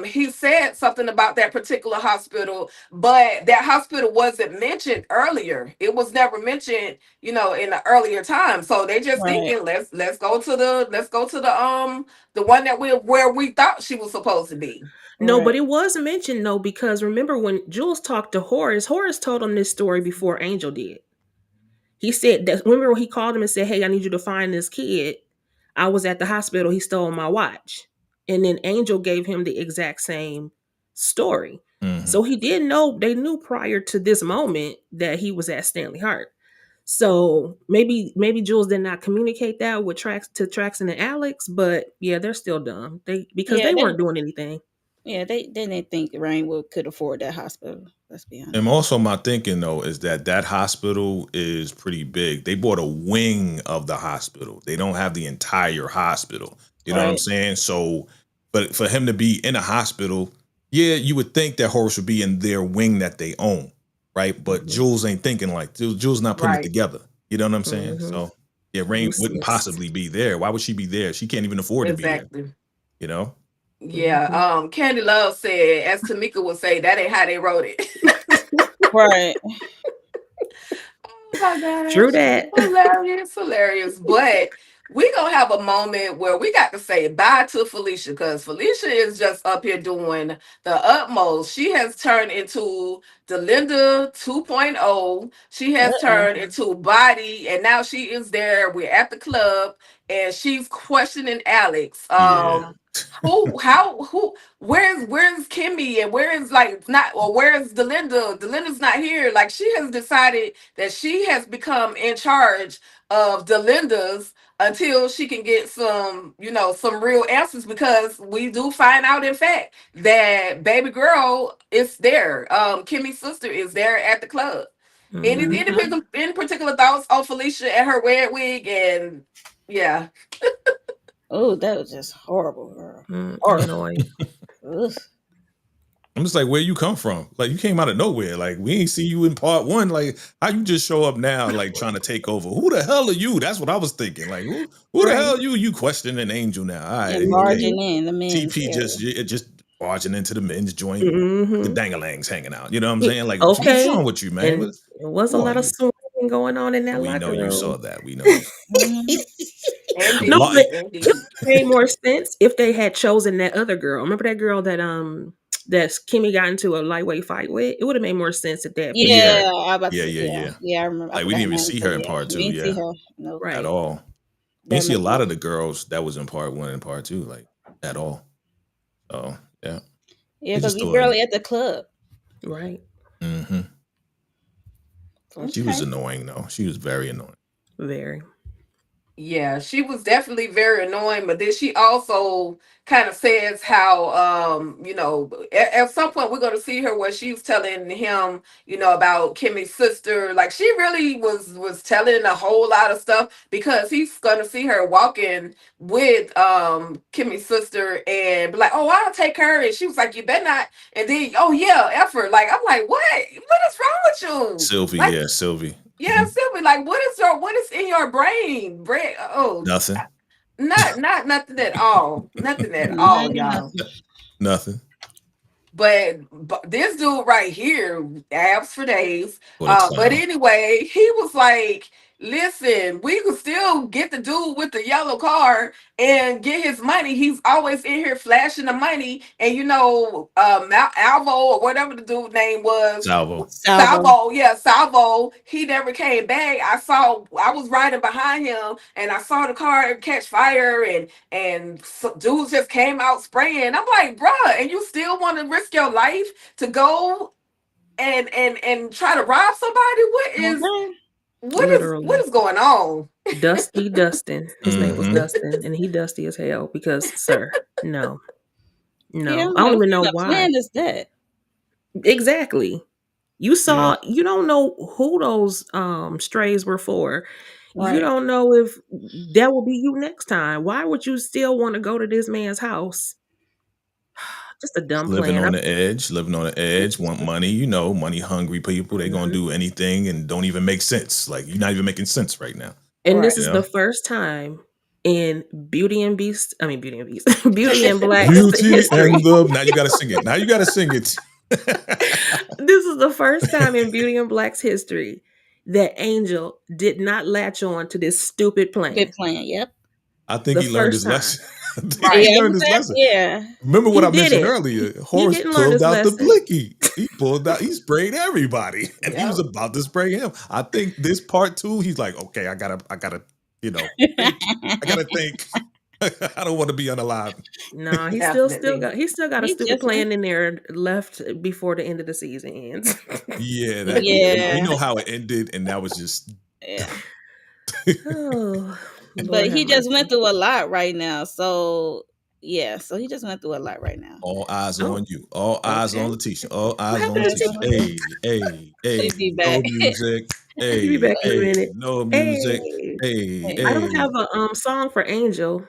he said something about that particular hospital, but that hospital wasn't mentioned earlier. It was never mentioned, in the earlier time. So they just Right. thinking, let's go to the one where we thought she was supposed to be. No, but Right. it was mentioned though, because remember when Jules talked to Horace told him this story before Angel did. He said that, remember when he called him and said, "Hey, I need you to find this kid. I was at the hospital. He stole my watch." And then Angel gave him the exact same story. Mhm. So he did know, they knew prior to this moment that he was at Stanley Hart. So maybe Jules did not communicate that with Traxon and Alex, but yeah, they're still dumb. Because Yeah, they they weren't doing anything. they didn't think Rain could afford that hospital. Let's be honest. And also my thinking though is that hospital is pretty big. They bought a wing of the hospital. They don't have the entire hospital. You know what I'm Right. saying? So, but for him to be in a hospital, yeah, you would think that Horace would be in their wing that they own, right? But Mhm. Jules ain't thinking like Jules not putting it Right. together. You know what I'm saying? Mhm. So yeah, Rain Useless. wouldn't possibly be there. Why would she be there? She can't even afford to be there. Exactly. You know? Yeah. Candy Love said, as Tamika would say, that ain't how they wrote it. Right. Oh my gosh. True that. Hilarious. But we gonna have a moment where we got to say bye to Felicia, because Felicia is just up here doing the utmost. She has turned into Delinda 2.0. She has turned into Body, and now she is there. We're at the club, and she's questioning Alex. Yeah. Where's Kimmy, and where's Delinda? Delinda's not here. Like, she has decided that she has become in charge of Delinda's until she can get some real answers, because we do find out, in fact, that baby girl is there. Kimmy's sister is there at the club. Mhm. Any particular thoughts on Felicia and her red wig? And yeah. Oh, that was just horrible, girl. Annoying. Ugh. I'm just like, where you come from? Like, you came out of nowhere. Like, we ain't see you in part one. Like, how you just show up now, like trying to take over? Who the hell are you? That's what I was thinking. Like, who the Right. hell are you? You questioning Angel now? All right, And okay. barging in the men's TP area. just barging into the men's joint. The Mhm. dangalangs hanging out. You know what I'm saying? Like, what's Okay. wrong with you, man? And there was a Who are lot of you? swinging going on in that We know locker you saw room. that. We know you. Indeed. No, but Indeed. it made more sense if they had chosen that other girl. Remember that girl that Kimmy got into a lightweight fight with? It would have made more sense if that. Yeah, I about to say, Yeah. yeah, I remember. Like, we didn't even see her in part two. We didn't see Yeah, her. No, Right. at all. We didn't see a lot of the girls that was in part one and part two, like, at all. So yeah. Yeah, They because just we threw it in. barely at the club. Right. Mm-hmm. She was Okay. annoying though. She was very annoying. Very. Yeah, she was definitely very annoying, but then she also kind of says how at some point we're going to see her where she's telling him, about Kimmy's sister. Like she really was telling a whole lot of stuff because he's going to see her walking with Kimmy's sister and be like, "Oh, I'll take her." And she was like, "You better not." And then, "Oh yeah, effort." Like I'm like, "What is wrong with you?" Sylvie, Like, yeah, Sylvie. yeah, Sylvie, like what is in your brain? Nothing. Not nothing at all. Nothing at Not all, y'all. nothing. Nothing. But this dude right here, abs for days. What a But clown. anyway, he was like, "Listen, we could still get the dude with the yellow car and get his money. He's always in here flashing the money." And Alvo or whatever the dude name was, Salvo. Salvo, yeah, Salvo. He never came back. I was riding behind him, and I saw the car catch fire, and dudes just came out spraying. I'm like, bruh, and you still want to risk your life to go and try to rob somebody? Okay. What Literally. is going on? Dusty Dustin. His name was Mhm. Dustin, and he dusty as hell because, sir, no. No. Yeah, I'm I don't like, even what know kind of why. plan is that? Exactly. You saw, you don't know who those strays were for. You Right. don't know if that will be you next time. Why would you still want to go to this man's house? Just a dumb Living plan. on the edge, want money, money hungry people. They gonna do anything and don't even make sense. Like you're not even making sense right now. And this Right. is Yeah. the first time in Beauty and Beast, Beauty and Beast, Beauty and Black Beauty history. and the now you gotta sing it. Now you gotta sing it. This is the first time in Beauty and Black's history that Angel did not latch on to this stupid plan. Good plan. Yep. I think The he learned first his lesson. I think Right. he learned his lesson. Yeah. Remember what He I mentioned didn't. earlier? Horace didn't learn pulled his out the lesson. blicky. He sprayed everybody. And he was Yep. about to spray him. I think this part two, he's like, okay, I gotta, think. I gotta think. I don't want to be unalive. No, he Definitely. still got a He stupid definitely- plan in there left before the end of the season ends. Yeah, that Yeah. we know how it ended, and that was just Yeah. Oh, But Lord he have just mercy. went through a lot right now. So yeah, so he just went through a lot right now. all eyes Oh, on you. All eyes okay. on Letitia. All eyes on happened to Letitia. Hey, She'll be no back. music. He'll be back in a minute. No music. Hey, Hey, I don't have a song for Angel.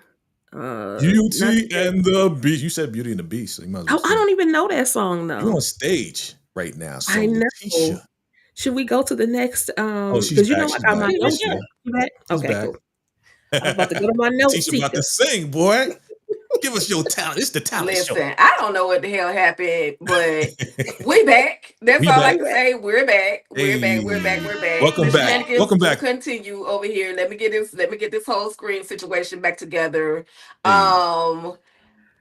not Beauty yet. and the Beast. You said Beauty and the Beast. So you might as well I sing. don't even know that song You're though. on stage right now. So I know. Letitia. Should we go to the next? Oh, she's Because back. I She's got my back. notes. Yeah. You back? She's Okay, back. cool. I was about to go to my notes. Letitia about to sing, boy. Give us your talent. It's the talent show. Listen, I don't know what the hell happened, but we back. That's We all back. I can say. We're back. We're back. Hey. We're back. We're back. Welcome The back. shenanigans Welcome will back. continue over here. Let me get this whole screen situation back together. Hey. I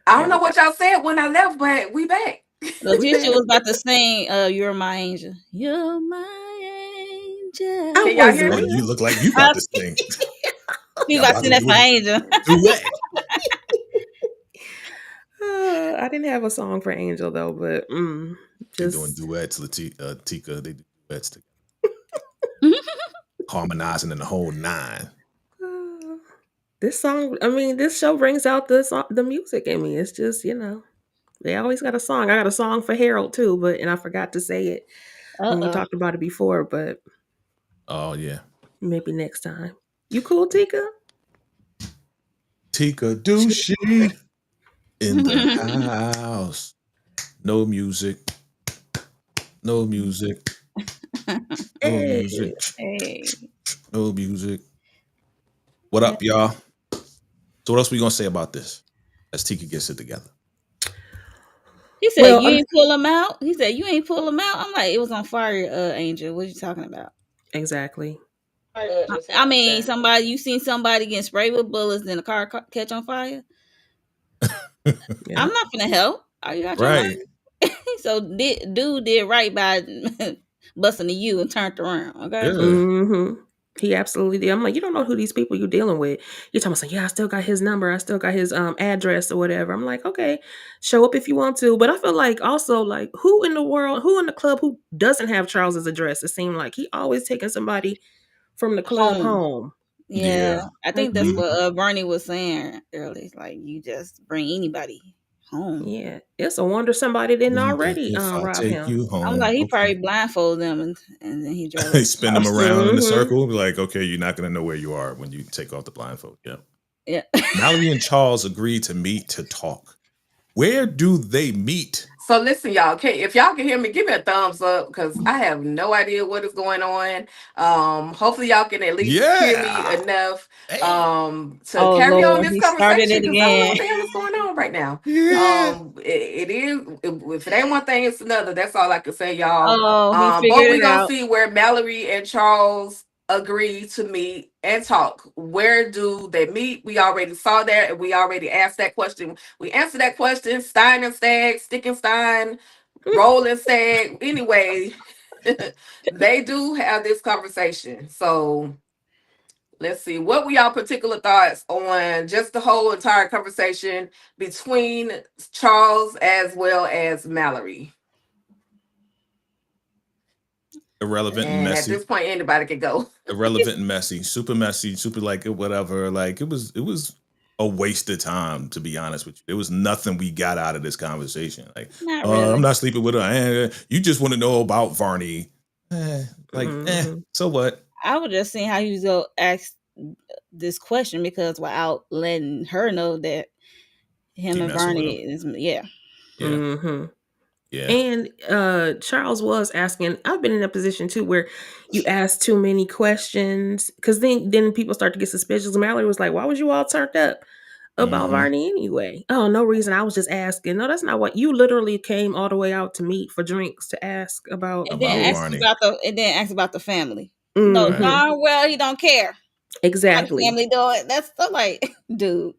don't know what y'all said when I left, but we back. Letitia was about to sing "You're My Angel." You're my angel. Can y'all hear Oh, me? you look like you about to sing. She about to sing that for Angel. Duet. I didn't have a song for Angel though, but They're just doing duets, Tika. They do duets together. Harmonizing in the whole nine. this song. This show brings out the music in me. It's just they always got a song. I got a song for Harold too, and I forgot to say it when we talked about it before. But Oh yeah. maybe next time. You cool, Tika? Tika Douche in the house. No music. No music. No Hey. music. Hey. No music. What up, y'all? So what else we gonna say about this as Tika gets it together? He said, Well, "You ain't pull him out." He said, "You ain't pull him out." I'm like, "It was on fire, Angel. What are you talking about?" Exactly. I mean, you seen somebody getting sprayed with bullets, then the car catch on fire. Yeah. I'm not gonna help. Are you out your Right. mind? So dude did right by busting to you and turned around. Okay. Yeah. Mm-hmm. He absolutely did. I'm like, you don't know who these people you're dealing with. You're talking about, yeah, I still got his number. I still got his address or whatever. I'm like, okay, show up if you want to. But I feel like also like who in the club who doesn't have Charles's address? It seemed like he always taking somebody from the club home. Yeah, Yeah. I think Like, that's what Bernie was saying earlier. It's like you just bring anybody home. yeah, it's a wonder somebody didn't already If I rob take him. you home, I'm like, he okay. probably blindfolded them and then he drove. They spin them around in a Mhm. circle. Be like, okay, you're not gonna know where you are when you take off the blindfold. Yeah. Yeah. Mallory and Charles agreed to meet to talk. Where do they meet? So listen, y'all. Okay, if y'all can hear me, give me a thumbs up because I have no idea what is going on. Hopefully y'all can at least hear me Yeah. enough Hey. to Oh, carry on Lord, this he started conversation it because I don't know what again. the hell is going on right now. Yeah. It is if it ain't one thing, it's another. That's all I can say, y'all. Oh, he But figured we it gonna out. see where Mallory and Charles agree to meet and talk. Where do they meet? We already saw that and we already asked that question. We answered that question. Stein and Stag, Stick and Stein, Roll and Stag. Anyway, they do have this conversation. So let's see. What were y'all particular thoughts on just the whole entire conversation between Charles as well as Mallory? Irrelevant and And at messy. this point, anybody can go. Irrelevant and messy. Super messy. Super like whatever. Like it was a waste of time, to be honest with you. There was nothing we got out of this conversation. Like, Not really. I'm not sleeping with her. You just want to know about Varney. Mhm. So what? I was just seeing how he was gonna ask this question because without letting her know that him Keep and messing with Bernie is Yeah. Mhm. Yeah. And Charles was asking. I've been in a position too where you ask too many questions because then people start to get suspicious. Mallory was like, "Why was you all turned up about Mhm. Varney anyway?" Oh, no reason. I was just asking. No, that's not what you literally came all the way out to meet for drinks to ask about and then About this. Varney. ask about the family. No, Right. Mhm. darn well he don't care. How the Exactly. family doing? That's so like, dude.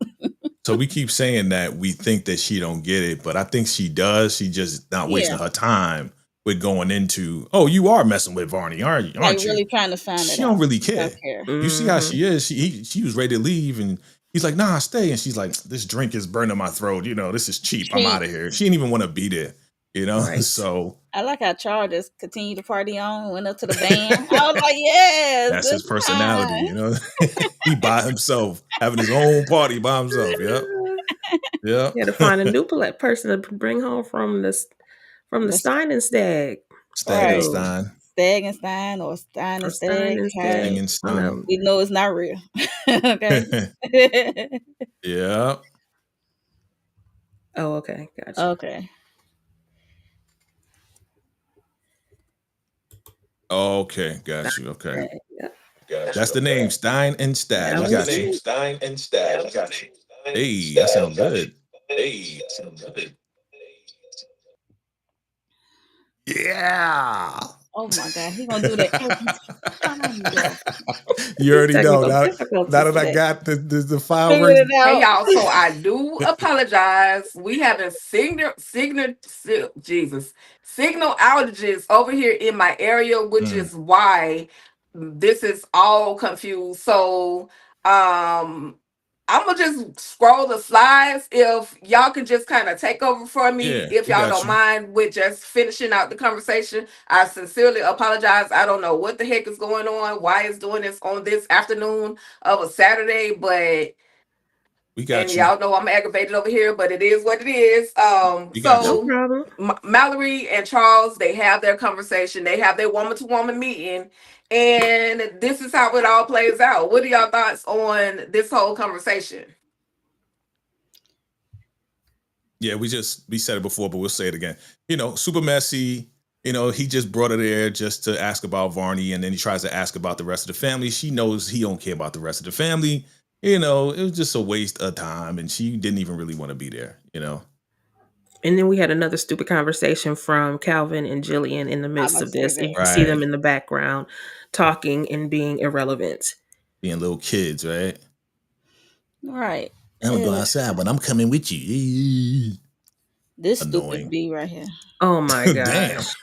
So we keep saying that we think that she don't get it, but I think she does. She just not wasting her time with going into, oh, you are messing with Varney, aren't Like you? really trying to find it She out. don't really She don't care. care. You see how Mhm. she is. She was ready to leave, and he's like, "Nah, stay." And she's like, "This drink is burning my throat. This is cheap. I'm Cheap. out of here." She didn't even want to be there. Right. So I like how Charles just continued to party on, went up to the band. I was like, yes, that's good his personality. time. He by himself, having his own party by himself. Yep. You had to find a new person to bring home from the The- Stein and Stag. Stag and Right. So, Stein. Stag and Stein or Stein or and Stein Stag. and Stag Stag. and One of Stein. 'em. We know it's not real. Okay. Yeah. Oh, okay. Gotcha. Okay. Okay. Got you. Okay. Yep. That's the name. Stein and Stag. That We was got you. it. Stein and Stag. Got you. Hey, that sounds good. Hey, that sounds good. Yeah. Oh my God, he gonna do that every time. You already know. Technical Now difficulties that I today. got the file Figured ready. it Hey out. y'all, so I do apologize. We having signal outages over here in my area, which Mm. is why this is all confused. So I'm gonna just scroll the slides. If y'all can just kind of take over for me, Yeah, if we y'all got don't you. mind with just finishing out the conversation. I sincerely apologize. I don't know what the heck is going on, why it's doing this on this afternoon of a Saturday, but We and got you. y'all know I'm aggravated over here, but it is what it is. We got No So problem. Mallory and Charles, they have their conversation. They have their woman-to-woman meeting, and this is how it all plays out. What are y'all thoughts on this whole conversation? Yeah, we said it before, but we'll say it again. Super messy. He just brought her there just to ask about Varney, and then he tries to ask about the rest of the family. She knows he don't care about the rest of the family. It was just a waste of time, and she didn't even really want to be there. And then we had another stupid conversation from Calvin and Jillian in the midst about of to say this. that. And you can see them Right. in the background talking and being irrelevant. Being little kids, right? Right. I'm gonna go outside, but I'm coming with you. This stupid Annoying. B right here. Oh my Damn. gosh.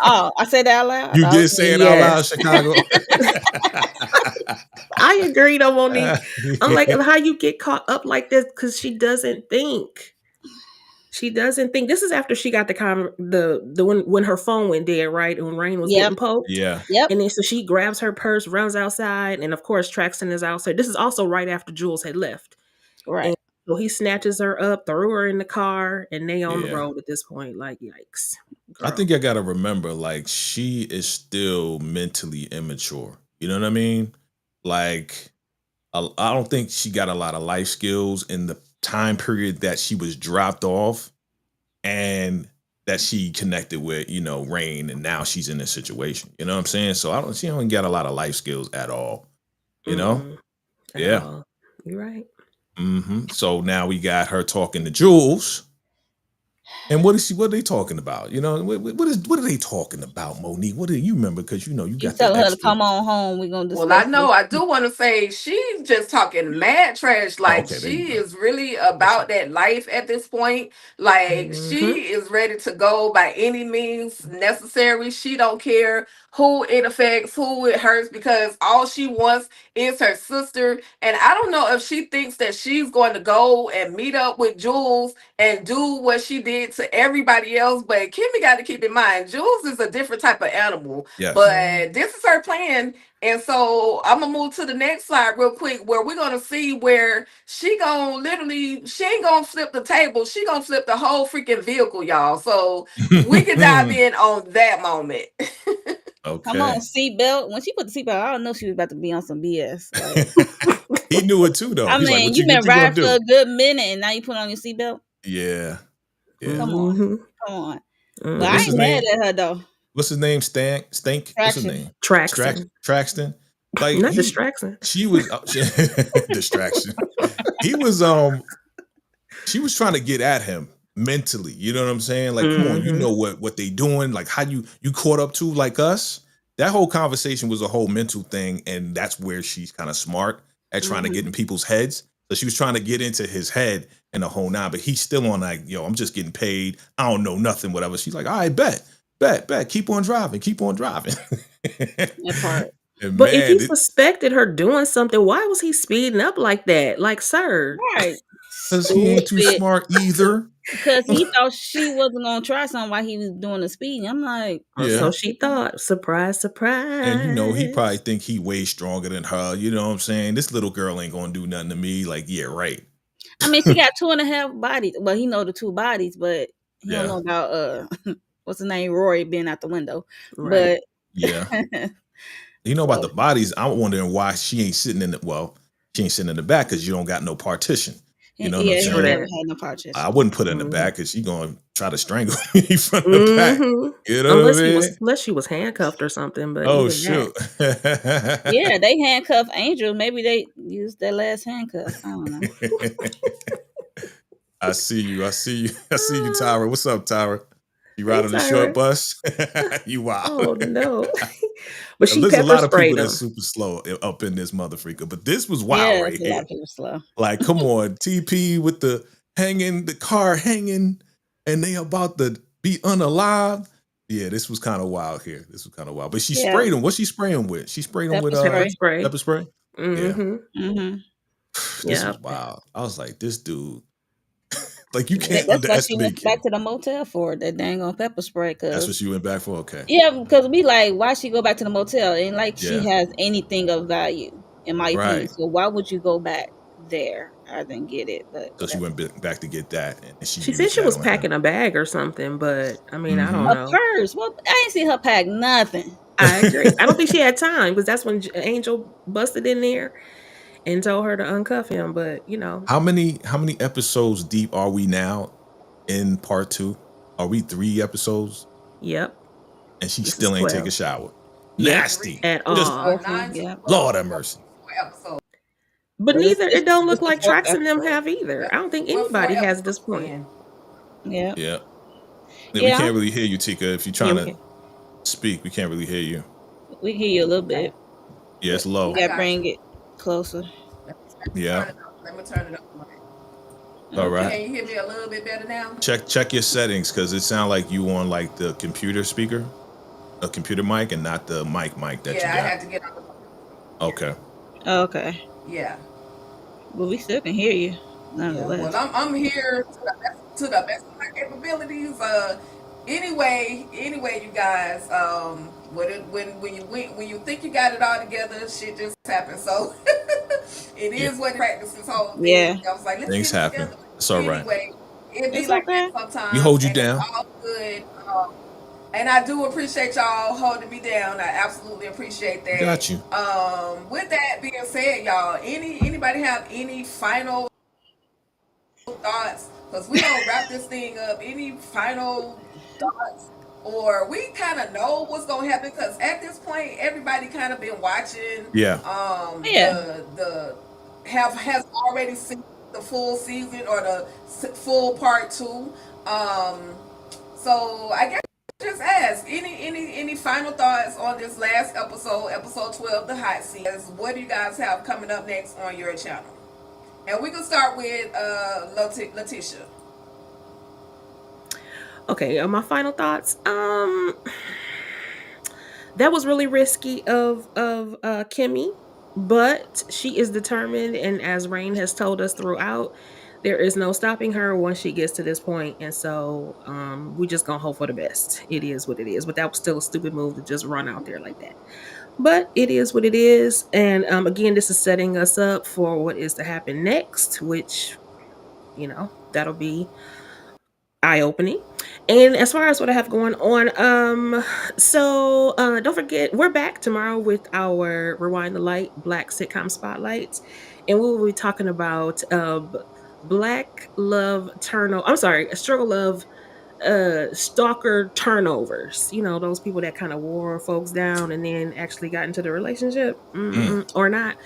Oh, I said that out loud. You I did was- say it out Yes. loud, Chicago. I agree though, Monique. I'm like, how you get caught up like this because she doesn't think. She doesn't think. This is after she got the when her phone went dead, right? And when Rain was Yep. getting poked. Yeah. Yep. And then so she grabs her purse, runs outside, and of course Traxton is outside. This is also right after Jules had left. Right. So he snatches her up, threw her in the car, and they on the Yeah. road at this point. Like, yikes. I Girl. think I gotta remember, like, she is still mentally immature. You know what I mean? Like, I don't think she got a lot of life skills in the time period that she was dropped off and that she connected with, you know, Rain, and now she's in this situation. You know what I'm saying? So she don't get a lot of life skills at all. You know? Mm, at Yeah. all. You're right. So now we got her talking to Jules. And what are they talking about? You know, what are they talking about, Monique? What do you remember? Because you know you You got that telling her to extra. come on home. We're gonna discuss. Well, I know I do want to say she's just talking mad trash. Like Okay, there you she go. is really about that life at this point. Like she is ready to go by any means necessary. She don't care who it affects, who it hurts, because all she wants is her sister. And I don't know if she thinks that she's going to go and meet up with Jules and do what she did to everybody else. But Kimmy got to keep in mind, Jules is a different type of animal. Yes. But this is her plan. And so I'm gonna move to the next slide real quick, where we're gonna see where she ain't gonna flip the table, she gonna flip the whole freaking vehicle, y'all. So we can dive in on that moment. Okay. Come on, seatbelt. When she put the seatbelt, I don't know she was about to be on some BS. Like, He knew it too, though. I He's like, mean, what you've been what you gonna riding for do? a good minute, and now you put on your seatbelt. Yeah. Yeah. Come on, Mhm. come on. Mhm. But I What's his ain't mad name? at her though. What's his name? Stink? What's his Traction. name? Traxton. Traxton. Like Not distraction. she was distraction. He was she was trying to get at him mentally. You know what I'm saying? Like, come on, you know what they doing, like how you caught up to like us. That whole conversation was a whole mental thing, and that's where she's kind of smart at trying to get in people's heads. So she was trying to get into his head and the whole nine, but he's still on like, yo, I'm just getting paid. I don't know nothing, whatever. She's like, all right, bet. Keep on driving. That part. And But man, if he suspected her doing something, why was he speeding up like that? Like, sir. Right. because he ain't too Stupid. smart either. Because he thought she wasn't gonna try something while he was doing the speeding. I'm like, Yeah. So she thought. Surprise, surprise. And you know, he probably think he way stronger than her. You know what I'm saying? This little girl ain't gonna do nothing to me. Like, yeah, right. I mean, she got 2.5 bodies. Well, he know the 2 bodies, but he Yeah. don't know about what's his name, Rory, being out the window. Right. Yeah. But You know about the bodies. I'm wondering why she ain't sitting in the she ain't sitting in the back because you don't got no partition. You know what I'm yeah, he saying? never had no partition. I wouldn't put her in the back because she gonna try to strangle me from the back. You know unless what I mean? unless she was handcuffed or something. But Oh even shoot. Yeah, they handcuffed Angel. Maybe they used their last handcuff. I don't know. I see you, Tyra. What's up, Tyra? You riding the Tyra. short bus? You wild. Oh no! But she There's a pepper lot of sprayed people him. that's super slow up in this motherfreaker, but this was wild Yeah, right it's a lot here. of people slow. Like, come on, TP with the car hanging, and they about to be unalive. Yeah, this was kind of wild here. But she Yeah. sprayed him. What's she spraying with? She sprayed him with Pepper spray. pepper spray. Mm-hmm. Mm-hmm. This Yeah. was wild. I was like, this dude. Like, you can't That's why she underestimate. went back to the motel for that dang on pepper spray. That's what Cause she went back for. Okay. yeah, because we like, why she go back to the motel? And like, she Yeah. has anything of value, in my opinion. Right. So why would you go back there? I didn't get it, but So she whatever. went back to get that, and she She used said she that was on him. packing a bag or something, but I mean, I don't A know. purse. Well, I ain't see her pack nothing. I agree. I don't think she had time because that's when Angel busted in there and told her to uncuff him. But you know, How many episodes deep are we now in part 2? Are we 3 episodes? yep, And she This still is ain't 12. take a shower. Yep. Nasty. At Just all. 9 to Yeah. 12 Lord have mercy. episodes. But Well, neither it don't look this like is fourth Trax and them episode. have either. I don't think Well, anybody 4 has at this episodes point. in. Yeah. Yeah. We Yeah. can't really hear you, Tika. If you're trying Yeah, to speak, we can't really hear you. We can hear you a little bit. Yeah, it's low. You gotta bring it closer. Yeah. Let me turn it up. All Okay. right. Can you hear me a little bit better now? Check your settings because it sounds like you on like the computer speaker, a computer mic, and not the mic that you Yeah, I got. had to get on the. Okay. Okay. Yeah, But we still can hear you, yeah. Well, nonetheless. I'm here to the best of my capabilities. Anyway, you guys. When you think you got it all together, shit just happens. So it Yeah. is what practice this whole thing. Yeah. I was like, let's Things get it happen. together. It's all right. Anyway, it be It's like that okay. We sometimes, hold you and it's down. all good. And I do appreciate y'all holding me down. I absolutely appreciate that. Got you. With that being said, y'all, anybody have any final thoughts? Because we don't wrap this thing up. Any final thoughts? Or we kind of know what's gonna happen because at this point, everybody kind of been watching. Yeah. Yeah. The have has already seen the full season or the full part two. So I guess just ask any final thoughts on this last episode 12, the hot seat. What do you guys have coming up next on your channel? And we can start with Letitia. Okay, my final thoughts. That was really risky of Kimmy, but she is determined, and as Rain has told us throughout, there is no stopping her once she gets to this point. And so we just gonna hope for the best. It is what it is. But that was still a stupid move to just run out there like that. But it is what it is. And again, this is setting us up for what is to happen next, which, that'll be eye-opening. And as far as what I have going on, so don't forget, we're back tomorrow with our Rewind the Light Black Sitcom Spotlights, and we will be talking about Black love turnover. I'm sorry, a struggle of stalker turnovers. Those people that kind of wore folks down and then actually got into the relationship, or not.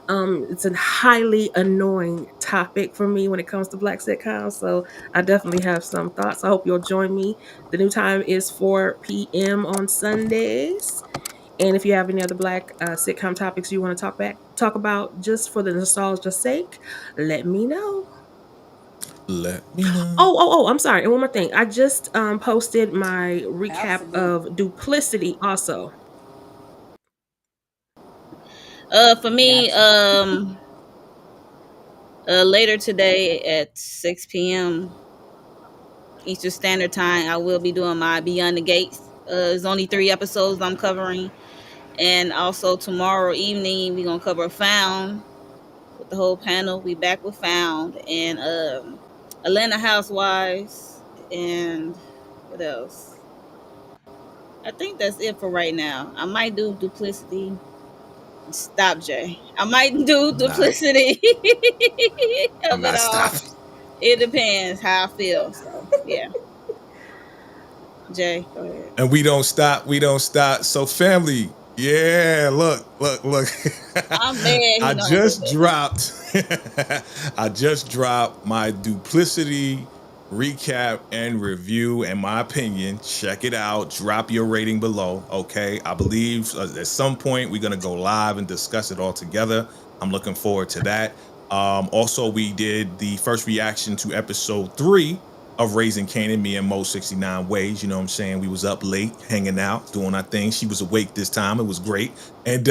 It's a highly annoying topic for me when it comes to Black sitcoms. So I definitely have some thoughts. I hope you'll join me. The new time is 4 p.m. on Sundays. And if you have any other Black sitcom topics you want to talk about, just for the nostalgia's sake, let me know. Let me know. Oh, I'm sorry. And one more thing. I just posted my recap Absolutely. of Duplicity also. For me, Gotcha. later today at 6 p.m. Eastern Standard Time, I will be doing my Beyond the Gates. There's only 3 episodes I'm covering. And also tomorrow evening, we're going to cover Found with the whole panel. We back with Found and Atlanta Housewives and what else? I think that's it for right now. I might do Duplicity. Stop, Jay. I might do Duplicity. I'm not stopping. It depends how I feel. So yeah. Jay, go ahead. And we don't stop. We don't stop. So family, yeah, look. I'm mad. I just dropped. I just dropped my Duplicity recap and review and my opinion. Check it out. Drop your rating below. Okay. I believe at some point we're gonna go live and discuss it all together. I'm looking forward to that. Also, we did the first reaction to episode 3 of Raising Kanan, me and Mo 69 Ways. You know what I'm saying? We was up late, hanging out, doing our thing. She was awake this time. It was great. And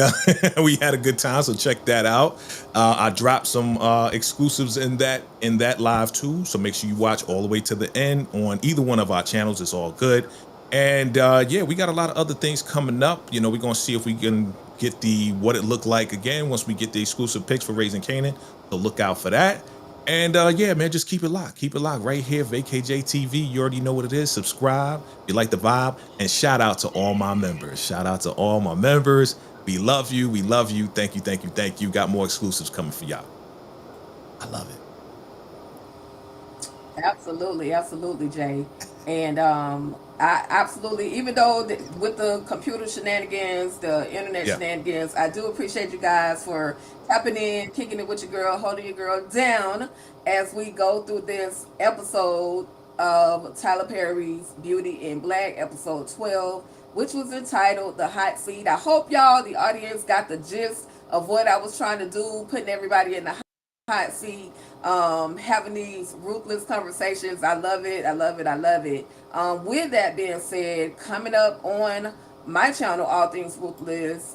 we had a good time. So check that out. I dropped some exclusives in that live too. So make sure you watch all the way to the end on either one of our channels. It's all good. And yeah, we got a lot of other things coming up. We're going to see if we can get the what it looked like again once we get the exclusive picks for Raising Kanan. So look out for that. And yeah, man, just keep it locked. Keep it locked right here, VKJ TV. You already know what it is. Subscribe if you like the vibe. And shout out to all my members. Shout out to all my members. We love you. We love you. Thank you. Thank you. Thank you. Got more exclusives coming for y'all. I love it. Absolutely, Jay. And I absolutely, even though with the computer shenanigans, the internet shenanigans, I do appreciate you guys for tapping in, kicking it with your girl, holding your girl down as we go through this episode of Tyler Perry's Beauty in Black, episode 12, which was entitled The Hot Seat. I hope y'all, the audience, got the gist of what I was trying to do, putting everybody in the hot seat, having these ruthless conversations. I love it. I love it. I love it. With that being said, coming up on my channel, All Things Ruthless,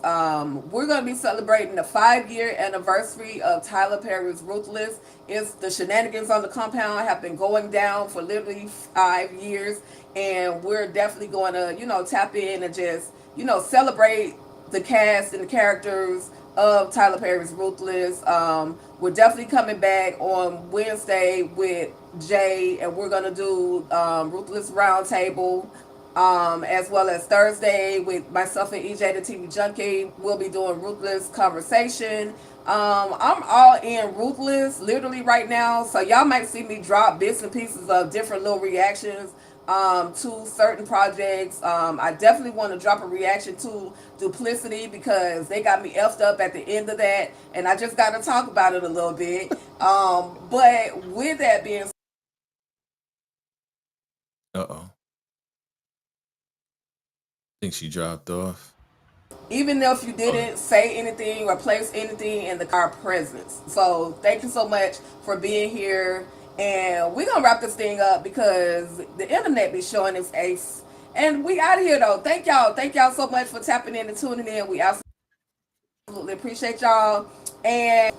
we're going to be celebrating the 5-year anniversary of Tyler Perry's Ruthless. It's the shenanigans on the compound have been going down for literally 5 years, and we're definitely going to, tap in and just, celebrate the cast and the characters of Tyler Perry's Ruthless. We're definitely coming back on Wednesday with Jay, and we're gonna do Ruthless Roundtable, as well as Thursday with myself and EJ the TV Junkie. We'll be doing Ruthless Conversation. I'm all in Ruthless literally right now, so y'all might see me drop bits and pieces of different little reactions to certain projects. I definitely want to drop a reaction to Duplicity because they got me effed up at the end of that, and I just got to talk about it a little bit. But with that being said, I think she dropped off. even if you didn't say anything or place anything in the car presence. So thank you so much for being here. And we're gonna wrap this thing up because the internet be showing its ace. And we out of here though. Thank y'all. Thank y'all so much for tapping in and tuning in. We absolutely appreciate y'all. And